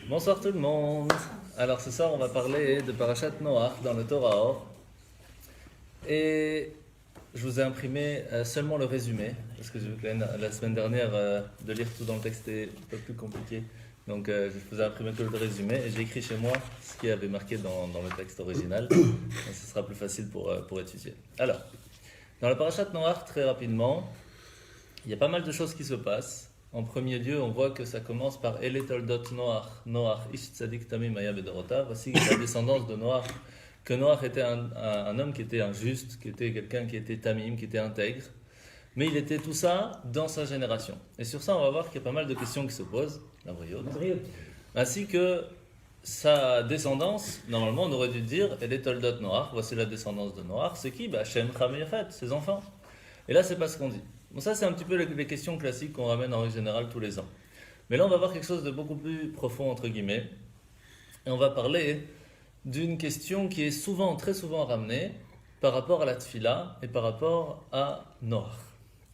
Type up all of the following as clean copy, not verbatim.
Bonsoir tout le monde. Alors ce soir on va parler de Parashat Noach dans le Torah Or. Et je vous ai imprimé seulement le résumé, parce que j'ai vu que la semaine dernière de lire tout dans le texte était un peu plus compliqué. Donc je vous ai imprimé que le résumé et j'ai écrit chez moi ce qui avait marqué dans le texte original. Donc ce sera plus facile pour étudier. Alors, dans le Parashat Noach, très rapidement, il y a pas mal de choses qui se passent. En premier lieu, on voit que ça commence par Ele Toldot Noach, Ish Tzadik Tamim Aya Bedorota. Voici la descendance de Noach, que Noach était un homme qui était injuste, qui était quelqu'un qui était tamim, qui était intègre. Mais il était tout ça dans sa génération. Et sur ça, on va voir qu'il y a pas mal de questions qui se posent, la briote. Ainsi que sa descendance, normalement, on aurait dû dire Ele Toldot Noach, voici la descendance de Noach. C'est qui? Shem, Cham et Yafet, ses enfants. Et là, c'est pas ce qu'on dit. Bon, ça, c'est un petit peu les questions classiques qu'on ramène en règle générale tous les ans. Mais là, on va voir quelque chose de beaucoup plus profond, entre guillemets. Et on va parler d'une question qui est souvent, très souvent ramenée par rapport à la tfila et par rapport à Noach.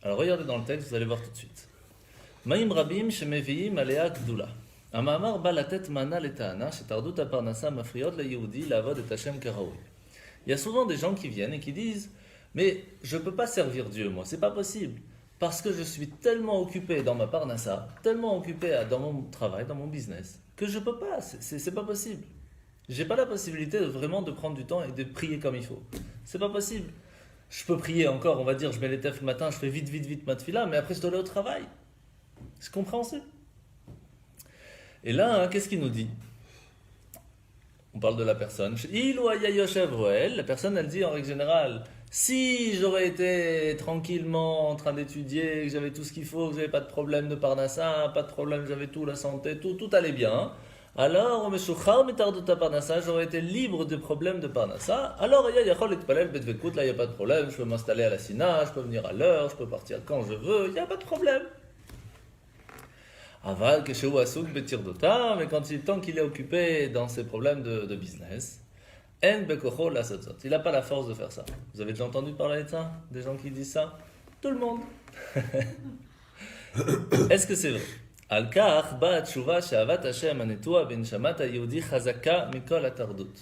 Alors, regardez dans le texte, vous allez voir tout de suite. Maïm rabim shemeviim alea gdula. Amamar balatet mana letana shetardut aparnasa mafriot la yehudi lavod et Hashem karaoui. Il y a souvent des gens qui viennent et qui disent mais je ne peux pas servir Dieu, moi, c'est pas possible. Parce que je suis tellement occupé dans ma parnassa, tellement occupé dans mon travail, dans mon business, que je ne peux pas, c'est pas possible. J'ai pas la possibilité vraiment de prendre du temps et de prier comme il faut. C'est pas possible. Je peux prier encore, on va dire, je mets les tefs le matin, je fais vite ma tefila, mais après je dois aller au travail. C'est compréhensible. Et là, qu'est-ce qu'il nous dit? On parle de la personne. La personne, elle dit en règle générale, si j'aurais été tranquillement en train d'étudier, que j'avais tout ce qu'il faut, que j'avais pas de problème de parnassa, pas de problème, j'avais tout, la santé, tout allait bien, alors, j'aurais été libre de problèmes de parnassa. Alors, là, il n'y a pas de problème, je peux m'installer à la Sina, je peux venir à l'heure, je peux partir quand je veux, il n'y a pas de problème. Aval, mais tant qu'il est occupé dans ses problèmes de business, il n'a pas la force de faire ça. Vous avez déjà entendu parler de ça? Des gens qui disent ça? Tout le monde. Est-ce que c'est vrai? Al-Kach ba tshuva she'avat Hashem anetua b'neshamat hayehudi chazaka mikol atardut.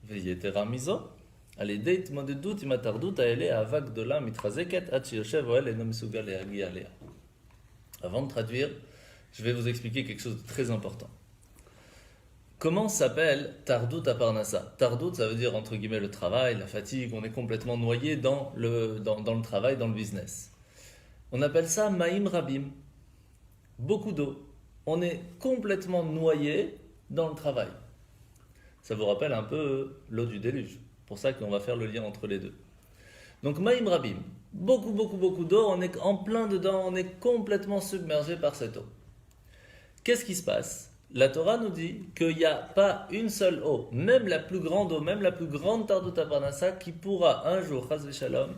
V'yetera mizo. על ידי התמודדות עם התרדות האלה, אהבה גדולה מתחזקת עד שיושב אוהל אינו מסוגל להגיע אליה. Avant de traduire, je vais vous expliquer quelque chose de très important. Comment s'appelle Tardut à Parnassa? Tardut, ça veut dire entre guillemets le travail, la fatigue, on est complètement noyé dans le travail, dans le business. On appelle ça Maïm Rabim, beaucoup d'eau. On est complètement noyé dans le travail. Ça vous rappelle un peu l'eau du déluge. Pour ça qu'on va faire le lien entre les deux. Donc Maïm Rabim, beaucoup d'eau, on est en plein dedans, on est complètement submergé par cette eau. Qu'est-ce qui se passe? La Torah nous dit qu'il n'y a pas une seule eau, même la plus grande eau, même la plus grande Tardut Parnassa, qui pourra un jour, Chas v'Shalom,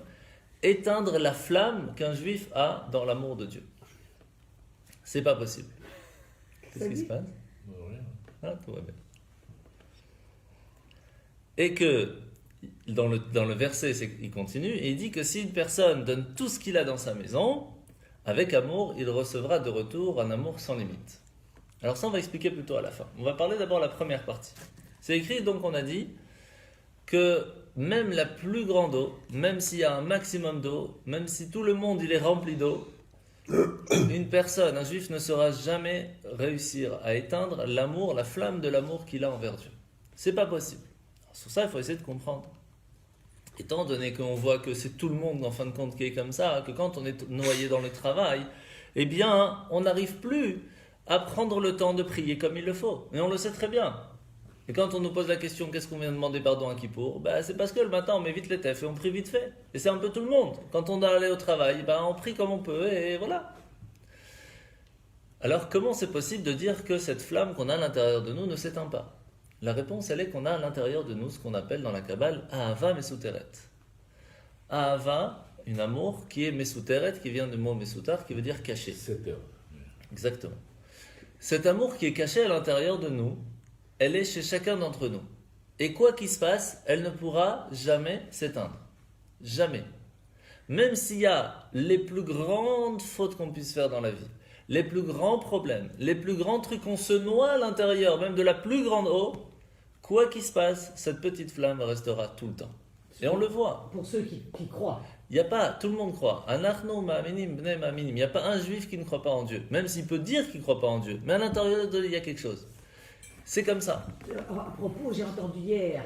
éteindre la flamme qu'un juif a dans l'amour de Dieu. C'est pas possible. Qu'est-ce qui se passe? Tout va bien. Et que, dans le verset, il continue, et il dit que si une personne donne tout ce qu'il a dans sa maison, avec amour, il recevra de retour un amour sans limite. Alors ça, on va expliquer plutôt à la fin. On va parler d'abord de la première partie. C'est écrit, donc on a dit que même la plus grande eau, même s'il y a un maximum d'eau, même si tout le monde il est rempli d'eau, une personne, un juif ne saura jamais réussir à éteindre l'amour, la flamme de l'amour qu'il a envers Dieu. C'est pas possible. Alors, sur ça, il faut essayer de comprendre. Étant donné qu'on voit que c'est tout le monde en fin de compte qui est comme ça, que quand on est noyé dans le travail, eh bien, on n'arrive plus à prendre le temps de prier comme il le faut. Et on le sait très bien. Et quand on nous pose la question, qu'est-ce qu'on vient demander pardon à Kippour? C'est parce que le matin, on met vite les tefs et on prie vite fait. Et c'est un peu tout le monde. Quand on doit aller au travail, on prie comme on peut et voilà. Alors, comment c'est possible de dire que cette flamme qu'on a à l'intérieur de nous ne s'éteint pas? La réponse, elle est qu'on a à l'intérieur de nous ce qu'on appelle dans la Kabbale Ahava Mesuteret. Ahava, un amour qui est Mesuteret, qui vient du mot Mesutar, qui veut dire caché. 7 heures. Exactement. Cet amour qui est caché à l'intérieur de nous, elle est chez chacun d'entre nous. Et quoi qu'il se passe, elle ne pourra jamais s'éteindre. Jamais. Même s'il y a les plus grandes fautes qu'on puisse faire dans la vie, les plus grands problèmes, les plus grands trucs, on se noie à l'intérieur, même de la plus grande eau, quoi qu'il se passe, cette petite flamme restera tout le temps. Et on le voit. Pour ceux qui croient. Il n'y a pas, tout le monde croit. Anachno ma'aminim bnei ma'aminim. Il n'y a pas un juif qui ne croit pas en Dieu, même s'il peut dire qu'il ne croit pas en Dieu. Mais à l'intérieur de lui, il y a quelque chose. C'est comme ça. À propos, j'ai entendu hier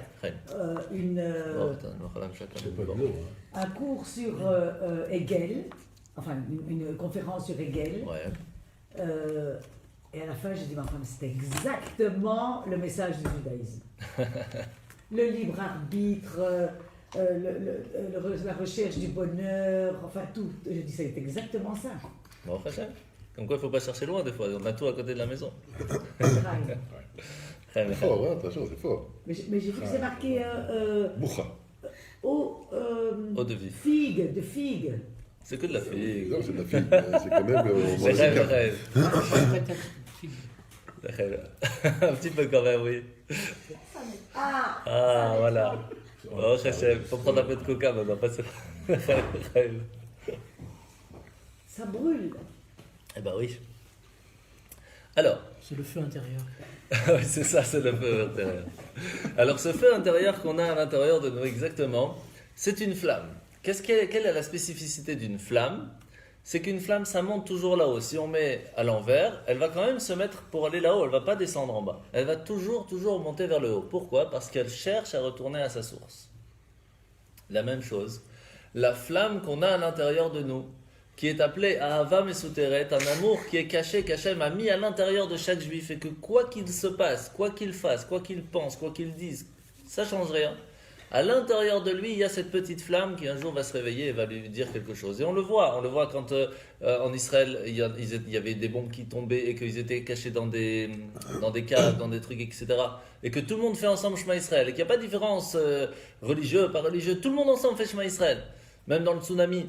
un cours sur Hegel, enfin une conférence sur Hegel. Ouais. Et à la fin, j'ai dit, enfin, c'était exactement le message du judaïsme. Le libre arbitre, la recherche du bonheur, enfin tout. Je dis, c'est exactement ça. Bon, comme quoi, il ne faut pas chercher loin des fois. On a tout à côté de la maison. C'est fort, hein, attention, c'est fort. Mais j'ai vu que c'est marqué eau de vie. Figue, de figue. C'est que de la figue. Non, c'est de la figue. C'est quand même. Un petit peu quand même, oui. Ah, voilà. Oh, Hachem, faut prendre un peu de coca maintenant. Ça brûle. Eh ben oui. Alors. C'est le feu intérieur. Oui, c'est ça, c'est le feu intérieur. Alors, ce feu intérieur qu'on a à l'intérieur de nous, exactement, c'est une flamme. Quelle est la spécificité d'une flamme? C'est qu'une flamme, ça monte toujours là-haut. Si on met à l'envers, elle va quand même se mettre pour aller là-haut, elle ne va pas descendre en bas. Elle va toujours monter vers le haut. Pourquoi? Parce qu'elle cherche à retourner à sa source. La même chose, la flamme qu'on a à l'intérieur de nous, qui est appelée Ahava Mesuteret, un amour qui est caché, qu'Hachem a mis à l'intérieur de chaque juif, et que quoi qu'il se passe, quoi qu'il fasse, quoi qu'il pense, quoi qu'il dise, ça ne change rien. À l'intérieur de lui, il y a cette petite flamme qui un jour va se réveiller et va lui dire quelque chose. Et on le voit quand en Israël, il y avait des bombes qui tombaient et qu'ils étaient cachés dans des caves, dans des trucs, etc. Et que tout le monde fait ensemble Shema Israël. Et qu'il n'y a pas de différence religieuse, pas religieuse. Tout le monde ensemble fait Shema Israël. Même dans le tsunami,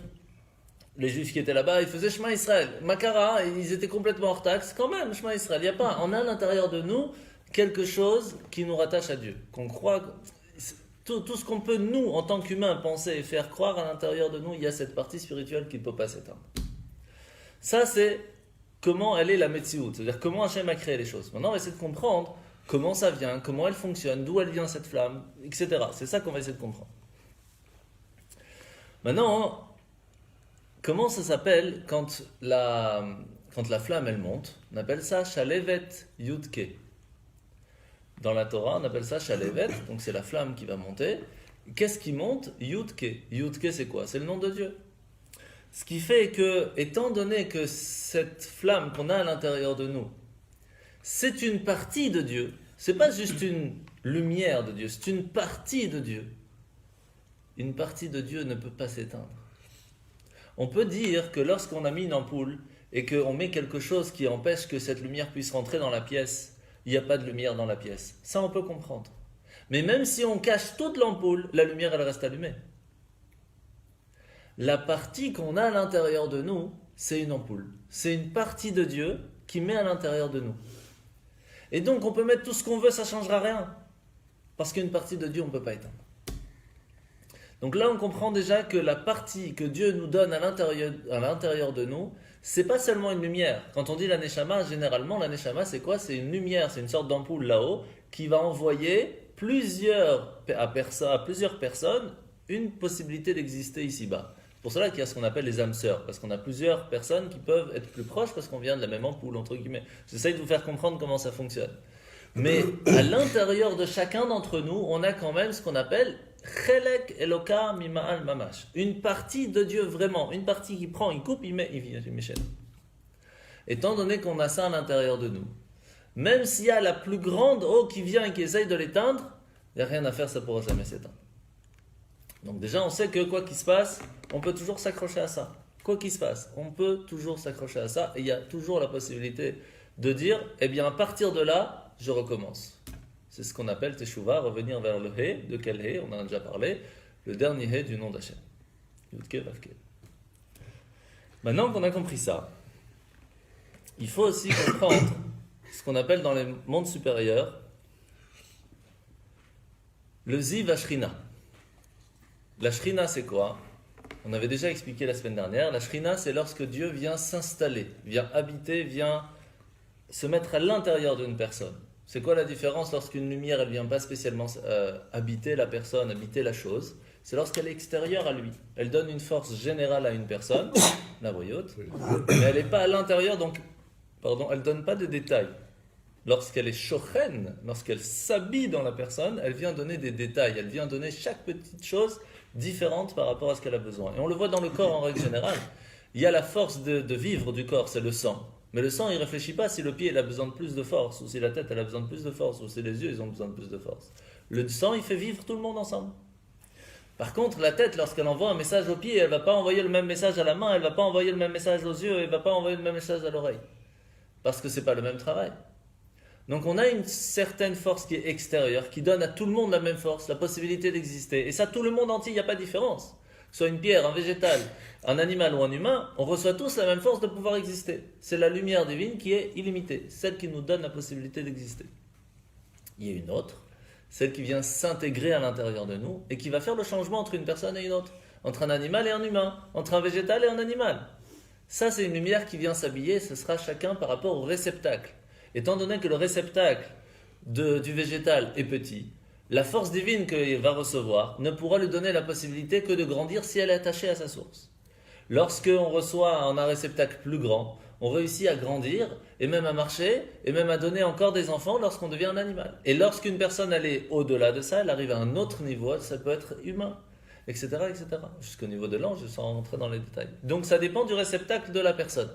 les juifs qui étaient là-bas, ils faisaient Shema Israël. Makara, ils étaient complètement hors taxe. Quand même, Shema Israël. Il y a pas, on a à l'intérieur de nous quelque chose qui nous rattache à Dieu. Qu'on croit... Tout ce qu'on peut, nous, en tant qu'humains, penser et faire croire à l'intérieur de nous, il y a cette partie spirituelle qui ne peut pas s'éteindre. Ça, c'est comment elle est la Metsiout, c'est-à-dire comment Hachem a créé les choses. Maintenant, on va essayer de comprendre comment ça vient, comment elle fonctionne, d'où elle vient cette flamme, etc. C'est ça qu'on va essayer de comprendre. Maintenant, comment ça s'appelle quand la flamme, elle monte? On appelle ça Shalevet Yudke. Dans la Torah, on appelle ça Shalevet, donc c'est la flamme qui va monter. Qu'est-ce qui monte? Yudke. Yudke, c'est quoi? C'est le nom de Dieu. Ce qui fait que, étant donné que cette flamme qu'on a à l'intérieur de nous, c'est une partie de Dieu, c'est pas juste une lumière de Dieu, c'est une partie de Dieu. Une partie de Dieu ne peut pas s'éteindre. On peut dire que lorsqu'on a mis une ampoule et qu'on met quelque chose qui empêche que cette lumière puisse rentrer dans la pièce, il n'y a pas de lumière dans la pièce. Ça, on peut comprendre. Mais même si on cache toute l'ampoule, la lumière, elle reste allumée. La partie qu'on a à l'intérieur de nous, c'est une ampoule. C'est une partie de Dieu qui met à l'intérieur de nous. Et donc, on peut mettre tout ce qu'on veut, ça ne changera rien. Parce qu'une partie de Dieu, on ne peut pas éteindre. Donc là, on comprend déjà que la partie que Dieu nous donne à l'intérieur de nous, c'est pas seulement une lumière. Quand on dit la Neshama, généralement, la Neshama, c'est quoi? C'est une lumière, c'est une sorte d'ampoule là-haut qui va envoyer à plusieurs personnes une possibilité d'exister ici-bas. C'est pour cela qu'il y a ce qu'on appelle les âmes sœurs, parce qu'on a plusieurs personnes qui peuvent être plus proches parce qu'on vient de la même ampoule, entre guillemets. J'essaye de vous faire comprendre comment ça fonctionne. Mais à l'intérieur de chacun d'entre nous, on a quand même ce qu'on appelle Chelek Eloka Mima'al Mamash. Une partie de Dieu vraiment, une partie qui prend, il coupe, il met, il Michel. Étant donné qu'on a ça à l'intérieur de nous, même s'il y a la plus grande eau qui vient et qui essaye de l'éteindre, il n'y a rien à faire, ça ne pourra jamais s'éteindre. Donc déjà, on sait que quoi qu'il se passe, on peut toujours s'accrocher à ça. Quoi qu'il se passe, on peut toujours s'accrocher à ça et il y a toujours la possibilité de dire, eh bien à partir de là, je recommence. C'est ce qu'on appelle Teshuvah, revenir vers le He. De quel He? On en a déjà parlé. Le dernier He du nom d'Hachem. Yudke Vavke. Maintenant qu'on a compris ça, il faut aussi comprendre ce qu'on appelle dans les mondes supérieurs le Ziv Ashrina. La Shrina, c'est quoi? On avait déjà expliqué la semaine dernière, la Shrina, c'est lorsque Dieu vient s'installer, vient habiter, vient se mettre à l'intérieur d'une personne. C'est quoi la différence lorsqu'une lumière, elle vient pas spécialement habiter la personne, habiter la chose? C'est lorsqu'elle est extérieure à lui. Elle donne une force générale à une personne, la voyote, mais elle n'est pas à l'intérieur, donc, elle ne donne pas de détails. Lorsqu'elle est shochen, lorsqu'elle s'habille dans la personne, elle vient donner des détails, elle vient donner chaque petite chose différente par rapport à ce qu'elle a besoin. Et on le voit dans le corps en règle générale. Il y a la force de vivre du corps, c'est le sang. Mais le sang, il ne réfléchit pas si le pied il a besoin de plus de force, ou si la tête elle a besoin de plus de force, ou si les yeux ils ont besoin de plus de force. Le sang, il fait vivre tout le monde ensemble. Par contre, la tête, lorsqu'elle envoie un message au pied, elle ne va pas envoyer le même message à la main, elle ne va pas envoyer le même message aux yeux, elle ne va pas envoyer le même message à l'oreille. Parce que ce n'est pas le même travail. Donc on a une certaine force qui est extérieure, qui donne à tout le monde la même force, la possibilité d'exister. Et ça, tout le monde entier, il n'y a pas de différence. Que ce soit une pierre, un végétal, un animal ou un humain, on reçoit tous la même force de pouvoir exister. C'est la lumière divine qui est illimitée, celle qui nous donne la possibilité d'exister. Il y a une autre, celle qui vient s'intégrer à l'intérieur de nous et qui va faire le changement entre une personne et une autre, entre un animal et un humain, entre un végétal et un animal. Ça, c'est une lumière qui vient s'habiller, ce sera chacun par rapport au réceptacle. Étant donné que le réceptacle du végétal est petit, la force divine qu'il va recevoir ne pourra lui donner la possibilité que de grandir si elle est attachée à sa source. Lorsqu'on reçoit un réceptacle plus grand, on réussit à grandir, et même à marcher, et même à donner encore des enfants lorsqu'on devient un animal. Et lorsqu'une personne elle est au-delà de ça, elle arrive à un autre niveau, ça peut être humain, etc., etc. Jusqu'au niveau de l'ange, sans rentrer dans les détails. Donc ça dépend du réceptacle de la personne.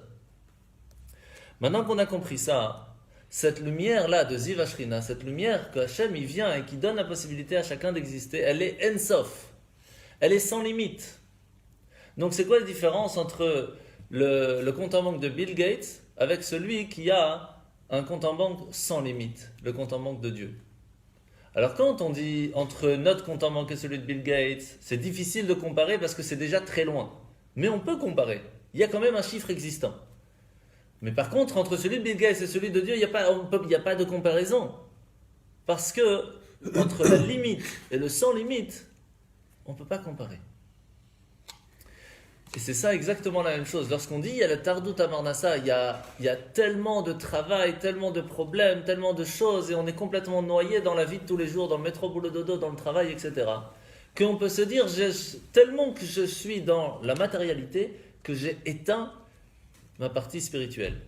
Maintenant qu'on a compris ça, cette lumière-là de Ziv Ashrina, cette lumière que Hachem il vient et qui donne la possibilité à chacun d'exister, elle est Ensof. Elle est sans limite. Donc c'est quoi la différence entre le compte en banque de Bill Gates avec celui qui a un compte en banque sans limite, le compte en banque de Dieu? Alors quand on dit entre notre compte en banque et celui de Bill Gates, c'est difficile de comparer parce que c'est déjà très loin. Mais on peut comparer. Il y a quand même un chiffre existant. Mais par contre, entre celui de Bill Gates et celui de Dieu, il n'y a pas de comparaison. Parce que entre la limite et le sans limite, on ne peut pas comparer. Et c'est ça exactement la même chose. Lorsqu'on dit il y a le Tardout Amarnassa, il y a tellement de travail, tellement de problèmes, tellement de choses, et on est complètement noyé dans la vie de tous les jours, dans le métro, boulot, dodo, dans le travail, etc. Qu'on peut se dire, tellement que je suis dans la matérialité, que j'ai éteint ma partie spirituelle.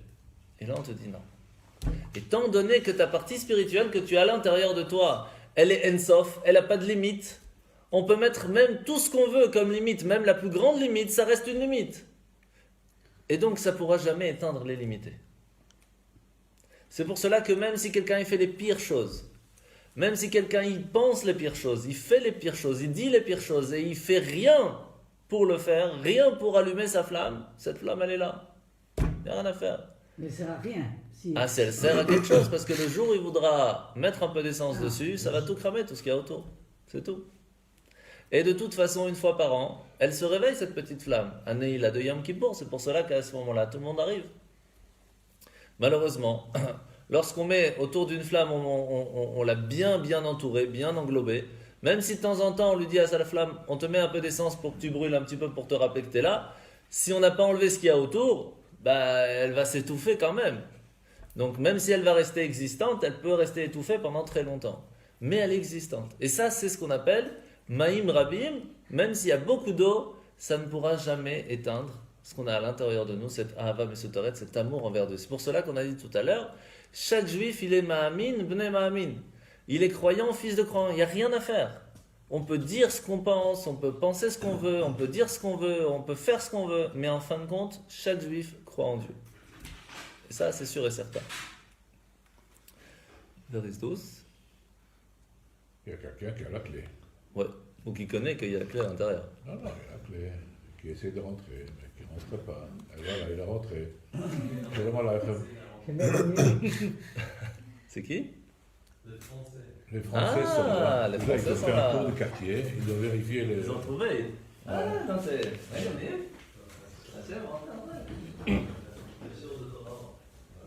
Et là on te dit non. Étant donné que ta partie spirituelle que tu as à l'intérieur de toi, elle est Ensof, elle n'a pas de limite, on peut mettre même tout ce qu'on veut comme limite, même la plus grande limite, ça reste une limite. Et donc ça ne pourra jamais éteindre les limités. C'est pour cela que même si quelqu'un il fait les pires choses, même si quelqu'un il pense les pires choses, il fait les pires choses, il dit les pires choses et il fait rien pour le faire, rien pour allumer sa flamme, cette flamme elle est là. Il n'y a rien à faire. Mais ça ne sert à rien. Si... Ah, elle sert à quelque chose, parce que le jour où il voudra mettre un peu d'essence dessus, ça va tout cramer, tout ce qu'il y a autour. C'est tout. Et de toute façon, une fois par an, elle se réveille, cette petite flamme. Anéila de Yom Kippour, c'est pour cela qu'à ce moment-là, tout le monde arrive. Malheureusement, lorsqu'on met autour d'une flamme, on l'a bien entourée, bien englobée, même si de temps en temps, on lui dit à sa flamme, on te met un peu d'essence pour que tu brûles un petit peu pour te rappeler que tu es là, si on n'a pas enlevé ce qu'il y a autour, elle va s'étouffer quand même. Donc même si elle va rester existante, elle peut rester étouffée pendant très longtemps. Mais elle est existante. Et ça, c'est ce qu'on appelle Maïm Rabim. Même s'il y a beaucoup d'eau, ça ne pourra jamais éteindre ce qu'on a à l'intérieur de nous, cette Ahava Mesotoret, cet amour envers Dieu. C'est pour cela qu'on a dit tout à l'heure, chaque juif, il est Ma'amin, Bnei Ma'amin. Il est croyant, fils de croyant. Il n'y a rien à faire. On peut dire ce qu'on pense, on peut penser ce qu'on veut, on peut dire ce qu'on veut, on peut faire ce qu'on veut, mais en fin de compte, chaque juif croit en Dieu. Et ça, c'est sûr et certain. Veristos. Il y a quelqu'un qui a la clé. Ouais, ou qui connaît qu'il y a la clé à l'intérieur. Non, il y a la clé, qui essaie de rentrer, mais qui ne rentre pas. Et voilà, il est rentré. C'est vraiment la C'est qui? Les Français sont là. Les Français ils ont sont fait là. un tour de quartier, ils doivent vérifier les... Ils ont trouvé. Ah, non, c'est...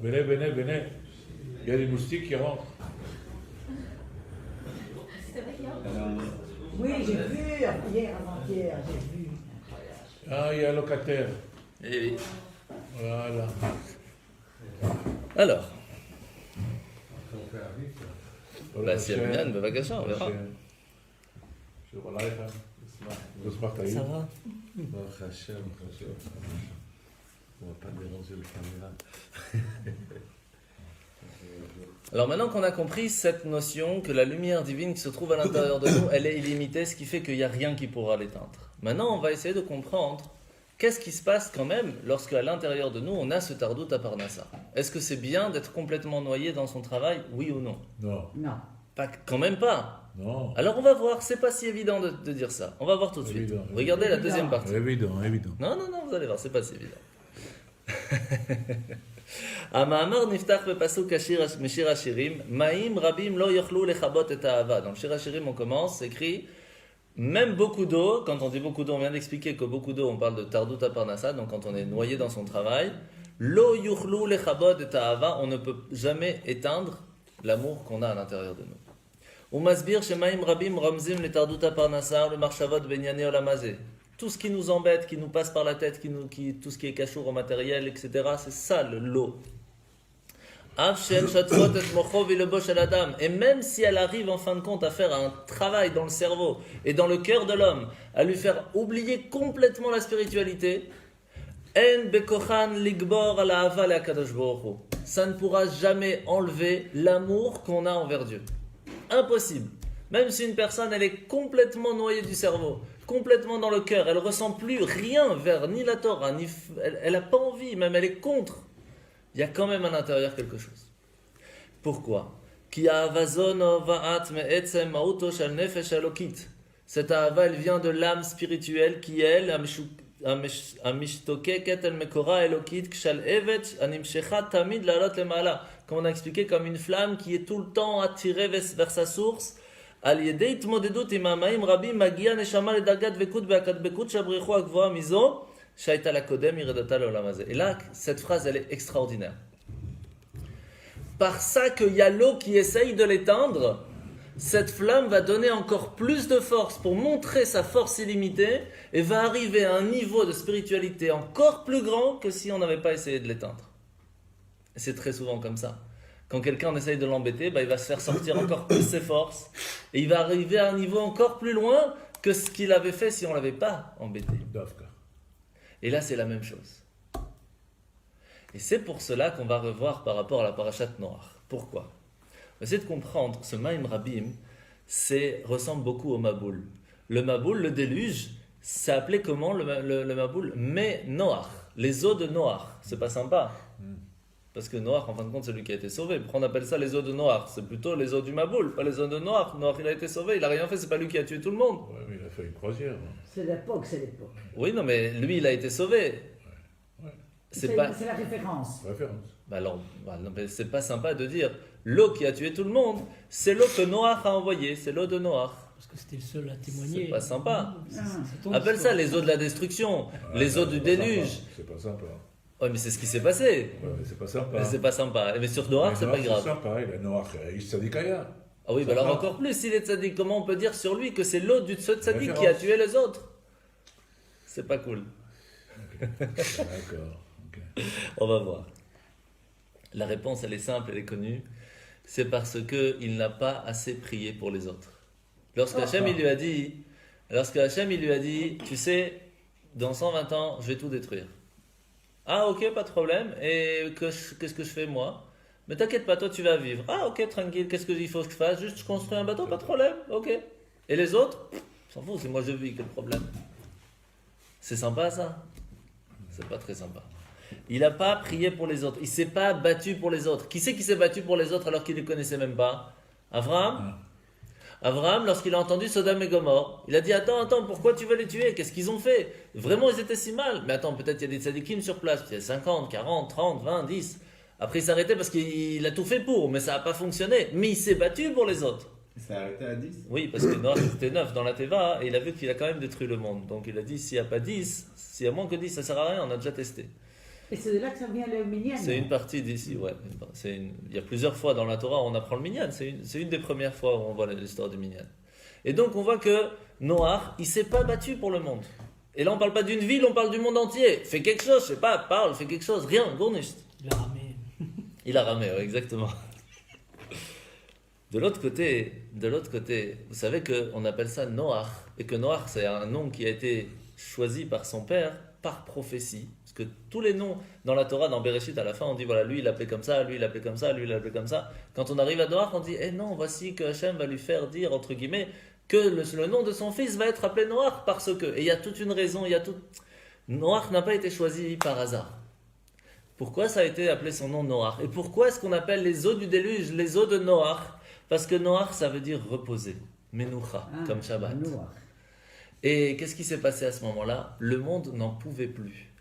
Venez. Il y a des moustiques qui rentrent. Oui, j'ai vu, hier, avant-hier, j'ai vu. Ah, il y a un locataire. Eh oui. Voilà. Alors, On fait un vite. bah, si elle vient, bevagassa, on verra. Ça va? Baruch Hashem. On va pas déranger le caméra. Alors maintenant qu'on a compris cette notion que la lumière divine qui se trouve à l'intérieur de nous, elle est illimitée, ce qui fait qu'il n'y a rien qui pourra l'éteindre. Maintenant, on va essayer de comprendre qu'est-ce qui se passe quand même lorsque à l'intérieur de nous, on a ce tardout à Parnassa. Est-ce que c'est bien d'être complètement noyé dans son travail, oui ou non? Non, Non. Pas, quand même pas. non. Alors on va voir, c'est pas si évident de dire ça. On va voir tout de suite. Évident. Regardez la deuxième partie. Évident, évident. Non, vous allez voir, c'est pas si évident. המאמר נפתח בפסוק משיר השירים, מים רבים לא יוכלו לכבות את האהבה. Dans le Shir HaShirim, on commence, c'est écrit, même beaucoup d'eau, quand on dit beaucoup d'eau, on vient d'expliquer que beaucoup d'eau, on parle de Tardut Parnassa, donc quand on est noyé dans son travail, lo yuchlu lechabot et ahava, on ne peut jamais éteindre l'amour qu'on a à l'intérieur de nous. Umasbir shemaim rabim ramzim le Tardut Parnassa, le marchavot benyane olamazé. Tout ce qui nous embête, qui nous passe par la tête, tout ce qui est cachour au matériel, etc., c'est ça l'eau. Et même si elle arrive en fin de compte à faire un travail dans le cerveau et dans le cœur de l'homme, à lui faire oublier complètement la spiritualité, ça ne pourra jamais enlever l'amour qu'on a envers Dieu. Impossible. Même si une personne elle est complètement noyée du cerveau, complètement dans le cœur, elle ne ressent plus rien vers ni la Torah, elle n'a pas envie, même elle est contre. Il y a quand même à l'intérieur quelque chose. Pourquoi? Cette ahava, elle vient de l'âme spirituelle qui est elle, comme on a expliqué, comme une flamme qui est tout le temps attirée vers sa source. Et là, cette phrase, elle est extraordinaire. Par ça qu'il y a l'eau qui essaye de l'éteindre, cette flamme va donner encore plus de force pour montrer sa force illimitée et va arriver à un niveau de spiritualité encore plus grand que si on n'avait pas essayé de l'éteindre. Et c'est très souvent comme ça. Quand quelqu'un essaye de l'embêter, il va se faire sortir encore plus ses forces et il va arriver à un niveau encore plus loin que ce qu'il avait fait si on ne l'avait pas embêté. Et là, c'est la même chose. Et c'est pour cela qu'on va revoir par rapport à la parashat Noach. Pourquoi? On va essayer de comprendre, ce Maïm Rabim, ressemble beaucoup au Maboul. Le Maboul, le déluge, c'est appelé comment le Maboul? Mais Noach, les eaux de Noach. C'est pas sympa. Parce que Noach, en fin de compte, c'est lui qui a été sauvé. Pourquoi on appelle ça les eaux de Noach? C'est plutôt les eaux du Maboul, pas les eaux de Noach. Noach, il a été sauvé, il n'a rien fait, c'est pas lui qui a tué tout le monde. Oui, mais il a fait une croisière. C'est l'époque, c'est l'époque. Oui, non, mais lui, il a été sauvé. Ouais. C'est la référence. Référence. Non, mais c'est pas sympa de dire l'eau qui a tué tout le monde, c'est l'eau que Noach a envoyée, c'est l'eau de Noach. Parce que c'était le seul à témoigner. C'est pas sympa. C'est ton Appelle histoire. ça les eaux de la destruction, les eaux du déluge. C'est pas sympa. Oui, mais c'est ce qui s'est passé. Ouais, mais c'est pas sympa. Mais c'est pas sympa. Mais sur Noach, c'est pas grave. C'est sympa, il a Noach, il tzadikaya. Ah oui, bah alors encore plus, s'il est tzaddik, comment on peut dire sur lui que c'est l'eau du tzaddik qui a tué les autres? C'est pas cool. D'accord. Ok. On va voir. La réponse, elle est simple, elle est connue. C'est parce qu'il n'a pas assez prié pour les autres. Lorsque Hachem, il lui a dit, tu sais, dans 120 ans, je vais tout détruire. Ah ok, pas de problème. Et qu'est-ce que je fais moi? Mais t'inquiète pas, toi tu vas vivre. Ah ok, tranquille, qu'est-ce qu'il faut que je fasse? Juste je construis un bateau, pas de problème, ok. Et les autres? S'en fout, c'est moi je vis, quel problème? C'est sympa ça? C'est pas très sympa. Il n'a pas prié pour les autres, il s'est pas battu pour les autres. Qui c'est qui s'est battu pour les autres alors qu'il ne les connaissait même pas? Abraham? Abraham, lorsqu'il a entendu Sodome et Gomorrhe, il a dit attends, pourquoi tu veux les tuer? Qu'est-ce qu'ils ont fait? Vraiment, ils étaient si mal. Mais attends, peut-être il y a des tzadikim sur place. Il y a 50, 40, 30, 20, 10. Après, il s'est arrêté parce qu'il a tout fait pour, mais ça n'a pas fonctionné. Mais il s'est battu pour les autres. Il s'est arrêté à 10? Oui, parce que Noach était 9 dans la Teva et il a vu qu'il a quand même détruit le monde. Donc il a dit s'il n'y a pas 10, s'il y a moins que 10, ça ne sert à rien, on a déjà testé. Et c'est de là que ça vient le minyan. C'est une partie d'ici, ouais. Il y a plusieurs fois dans la Torah où on apprend le minyan. C'est une des premières fois où on voit l'histoire du minyan. Et donc on voit que Noach, il ne s'est pas battu pour le monde. Et là, on parle pas d'une ville, on parle du monde entier. Fais quelque chose, je sais pas, parle, fais quelque chose, rien, gournicht. Il a ramé. Il a ramé, ouais, exactement. De l'autre côté, vous savez qu'on appelle ça Noach, et que Noach, c'est un nom qui a été choisi par son père, par prophétie. Parce que tous les noms dans la Torah, dans Bereshit, à la fin, on dit, voilà, lui, il l'appelait comme ça, lui, il l'appelait comme ça, lui, il l'appelait comme ça. Quand on arrive à Noach, on dit, eh non, voici que Hachem va lui faire dire, entre guillemets, que le nom de son fils va être appelé Noach parce que. Et il y a toute une raison, Noach n'a pas été choisi par hasard. Pourquoi ça a été appelé son nom Noach? Et pourquoi est-ce qu'on appelle les eaux du déluge les eaux de Noach? Parce que Noach, ça veut dire reposer, Menucha, comme Shabbat. Noach. Et qu'est-ce qui s'est passé à ce moment-là? Le monde n'en pouvait plus.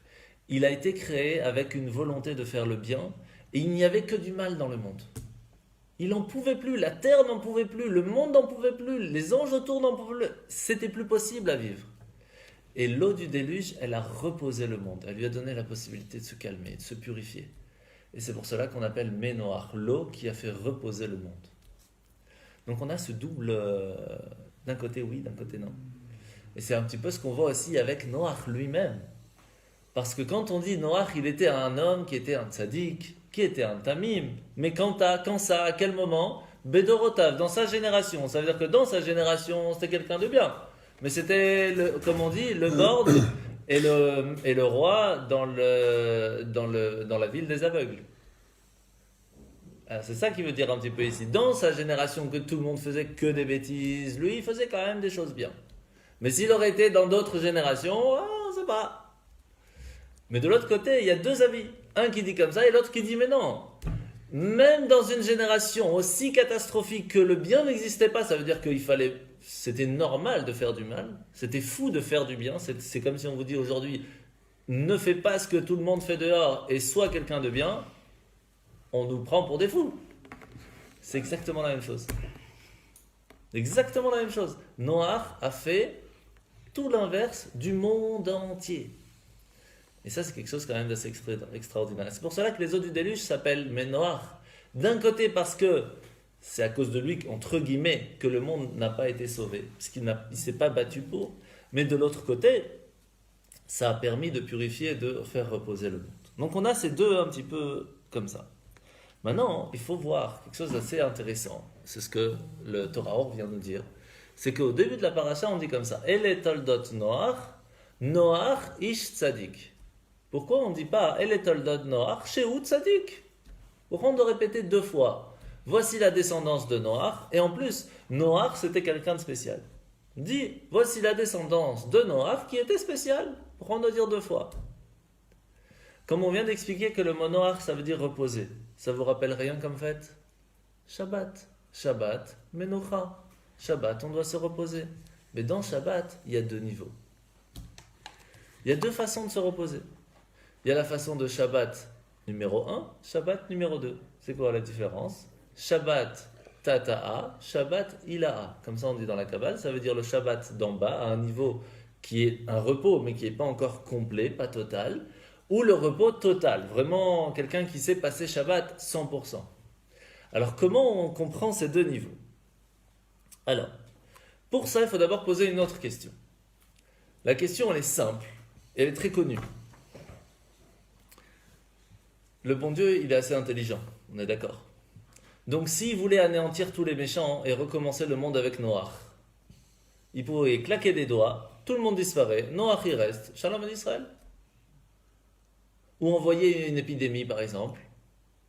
Il a été créé avec une volonté de faire le bien, et il n'y avait que du mal dans le monde. Il n'en pouvait plus, la terre n'en pouvait plus, le monde n'en pouvait plus, les anges autour n'en pouvaient plus. C'était plus possible à vivre. Et l'eau du déluge, elle a reposé le monde. Elle lui a donné la possibilité de se calmer, de se purifier. Et c'est pour cela qu'on appelle Ménoach, l'eau qui a fait reposer le monde. Donc on a ce double, d'un côté oui, d'un côté non. Et c'est un petit peu ce qu'on voit aussi avec Noach lui-même. Parce que quand on dit Noach, il était un homme qui était un tzaddik, qui était un tamim. Mais quand ça, à quel moment? Bedorotav, dans sa génération. Ça veut dire que dans sa génération, c'était quelqu'un de bien. Mais c'était, comme on dit, le bord et le roi dans la ville des aveugles. Alors, c'est ça qui veut dire un petit peu ici. Dans sa génération, que tout le monde faisait que des bêtises, lui, il faisait quand même des choses bien. Mais s'il aurait été dans d'autres générations, on ne sait pas. Mais de l'autre côté, il y a deux avis. Un qui dit comme ça et l'autre qui dit mais non. Même dans une génération aussi catastrophique que le bien n'existait pas, ça veut dire c'était normal de faire du mal. C'était fou de faire du bien. C'est comme si on vous dit aujourd'hui, ne fais pas ce que tout le monde fait dehors et sois quelqu'un de bien. On nous prend pour des fous. C'est exactement la même chose. Exactement la même chose. Noach a fait tout l'inverse du monde entier. Et ça, c'est quelque chose quand même d'assez extraordinaire. C'est pour cela que les eaux du déluge s'appellent Ménoach. D'un côté, parce que c'est à cause de lui, entre guillemets, que le monde n'a pas été sauvé, parce qu'il ne s'est pas battu pour. Mais de l'autre côté, ça a permis de purifier et de faire reposer le monde. Donc on a ces deux un petit peu comme ça. Maintenant, il faut voir quelque chose d'assez intéressant. C'est ce que le Torah Or vient nous dire. C'est qu'au début de la paracha, on dit comme ça. Elle toldot Noach, Noach ish tzadik. Pourquoi on ne dit pas Elle toldot Noach, Shehu tzadik? Pourquoi on doit répéter deux fois? Voici la descendance de Noach. Et en plus, Noach, c'était quelqu'un de spécial. Dit, voici la descendance de Noach qui était spéciale. Pourquoi on doit dire deux fois? Comme on vient d'expliquer que le mot Noach, ça veut dire reposer. Ça vous rappelle rien comme fête? Shabbat. Shabbat, Menucha. Shabbat, on doit se reposer. Mais dans Shabbat, il y a deux niveaux. Il y a deux façons de se reposer. Il y a la façon de Shabbat numéro 1, Shabbat numéro 2. C'est quoi la différence? Shabbat Tata'a, Shabbat Ila'a. Comme ça on dit dans la Kabbale, ça veut dire le Shabbat d'en bas, à un niveau qui est un repos, mais qui n'est pas encore complet, pas total. Ou le repos total, vraiment quelqu'un qui sait passer Shabbat 100%. Alors comment on comprend ces deux niveaux? Alors, pour ça, il faut d'abord poser une autre question. La question, elle est simple, et elle est très connue. Le bon Dieu, il est assez intelligent, on est d'accord. Donc s'il voulait anéantir tous les méchants et recommencer le monde avec Noach, il pourrait claquer des doigts, tout le monde disparaît, Noach il reste, Shalom en Israël. Ou envoyer une épidémie par exemple,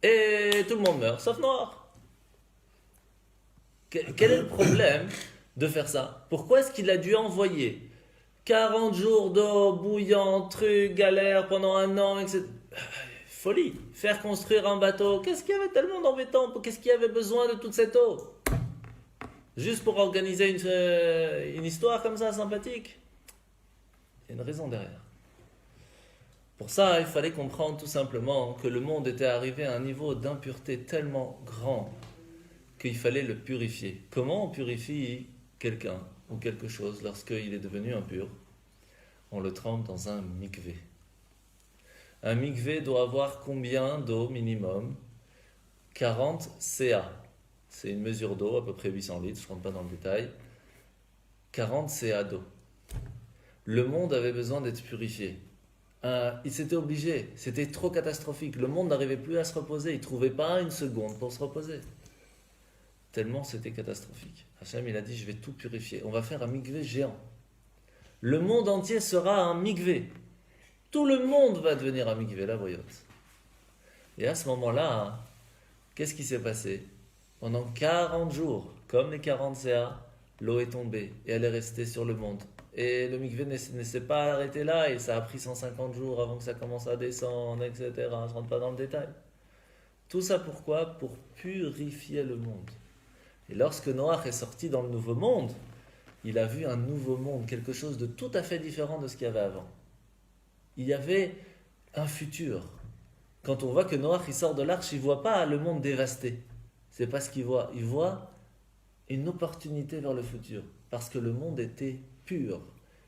et tout le monde meurt, sauf Noach. Quel est le problème de faire ça? Pourquoi est-ce qu'il a dû envoyer 40 jours d'eau bouillante, truc, galère pendant un an, etc. Folie. Faire construire un bateau. Qu'est-ce qu'il y avait tellement d'embêtant? Qu'est-ce qu'il y avait besoin de toute cette eau? Juste pour organiser une histoire comme ça, sympathique? Il y a une raison derrière. Pour ça, il fallait comprendre tout simplement que le monde était arrivé à un niveau d'impureté tellement grand qu'il fallait le purifier. Comment on purifie quelqu'un ou quelque chose lorsqu'il est devenu impur? On le trempe dans un mikvé. Un mikvé doit avoir combien d'eau minimum? 40 CA. C'est une mesure d'eau, à peu près 800 litres, je ne rentre pas dans le détail. 40 CA d'eau. le monde avait besoin d'être purifié. Il s'était obligé, c'était trop catastrophique. Le monde n'arrivait plus à se reposer, il ne trouvait pas une seconde pour se reposer. Tellement c'était catastrophique. Hachem, il a dit, je vais tout purifier. On va faire un mikvé géant. Le monde entier sera un mikvé. Tout le monde va devenir un mikvé, la voyote. Et à ce moment-là, qu'est-ce qui s'est passé? Pendant 40 jours, comme les 40 CA, l'eau est tombée et elle est restée sur le monde. Et le mikvé ne s'est pas arrêté là et ça a pris 150 jours avant que ça commence à descendre, etc. On ne rentre pas dans le détail. Tout ça pourquoi? Pour purifier le monde. Et lorsque Noach est sorti dans le nouveau monde, il a vu un nouveau monde, quelque chose de tout à fait différent de ce qu'il y avait avant. Il y avait un futur. Quand on voit que Noach il sort de l'arche, il ne voit pas le monde dévasté. C'est pas ce qu'il voit. Il voit une opportunité vers le futur. Parce que le monde était pur.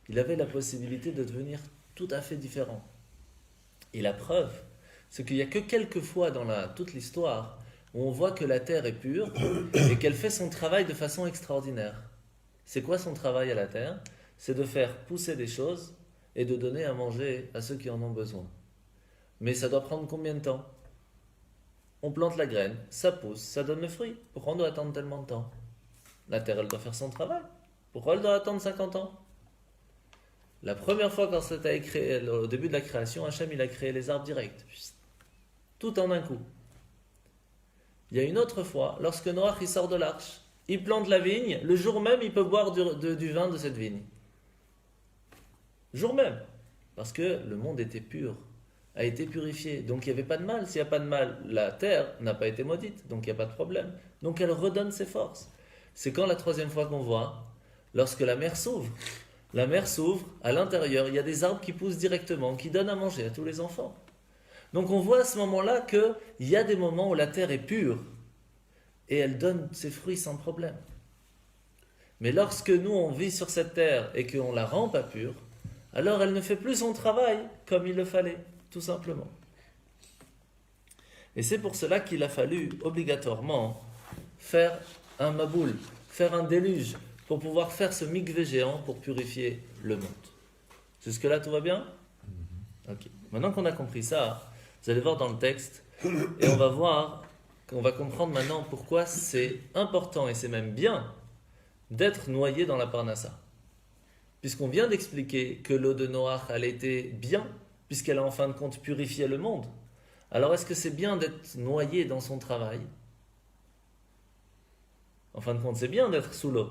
Il avait la possibilité de devenir tout à fait différent. Et la preuve, c'est qu'il n'y a que quelques fois dans toute l'histoire où on voit que la terre est pure et qu'elle fait son travail de façon extraordinaire. C'est quoi son travail à la terre? C'est de faire pousser des choses et de donner à manger à ceux qui en ont besoin. Mais ça doit prendre combien de temps? On plante la graine, ça pousse, ça donne le fruit. Pourquoi on doit attendre tellement de temps? La terre, elle doit faire son travail. Pourquoi elle doit attendre 50 ans? La première fois quand c'était créé, au début de la création, Hachem il a créé les arbres directs. Tout en un coup. Il y a une autre fois, lorsque Noach il sort de l'arche, il plante la vigne, le jour même il peut boire du vin de cette vigne. Jour même. Parce que le monde était pur, a été purifié. Donc il n'y avait pas de mal. S'il n'y a pas de mal, la terre n'a pas été maudite. Donc il n'y a pas de problème. Donc elle redonne ses forces. C'est quand la troisième fois qu'on voit, lorsque la mer s'ouvre. La mer s'ouvre, à l'intérieur, il y a des arbres qui poussent directement, qui donnent à manger à tous les enfants. Donc on voit à ce moment-là qu'il y a des moments où la terre est pure et elle donne ses fruits sans problème. Mais lorsque nous on vit sur cette terre et qu'on la rend pas pure, alors elle ne fait plus son travail comme il le fallait, tout simplement. Et c'est pour cela qu'il a fallu obligatoirement faire un maboul, faire un déluge, pour pouvoir faire ce mikvé géant pour purifier le monde. Jusque-là, tout va bien? Ok. Maintenant qu'on a compris ça, vous allez voir dans le texte, et on va comprendre maintenant pourquoi c'est important, et c'est même bien, d'être noyé dans la parnassa. Puisqu'on vient d'expliquer que l'eau de Noach, elle était bien, puisqu'elle a en fin de compte purifié le monde. Alors est-ce que c'est bien d'être noyé dans son travail? En fin de compte, c'est bien d'être sous l'eau,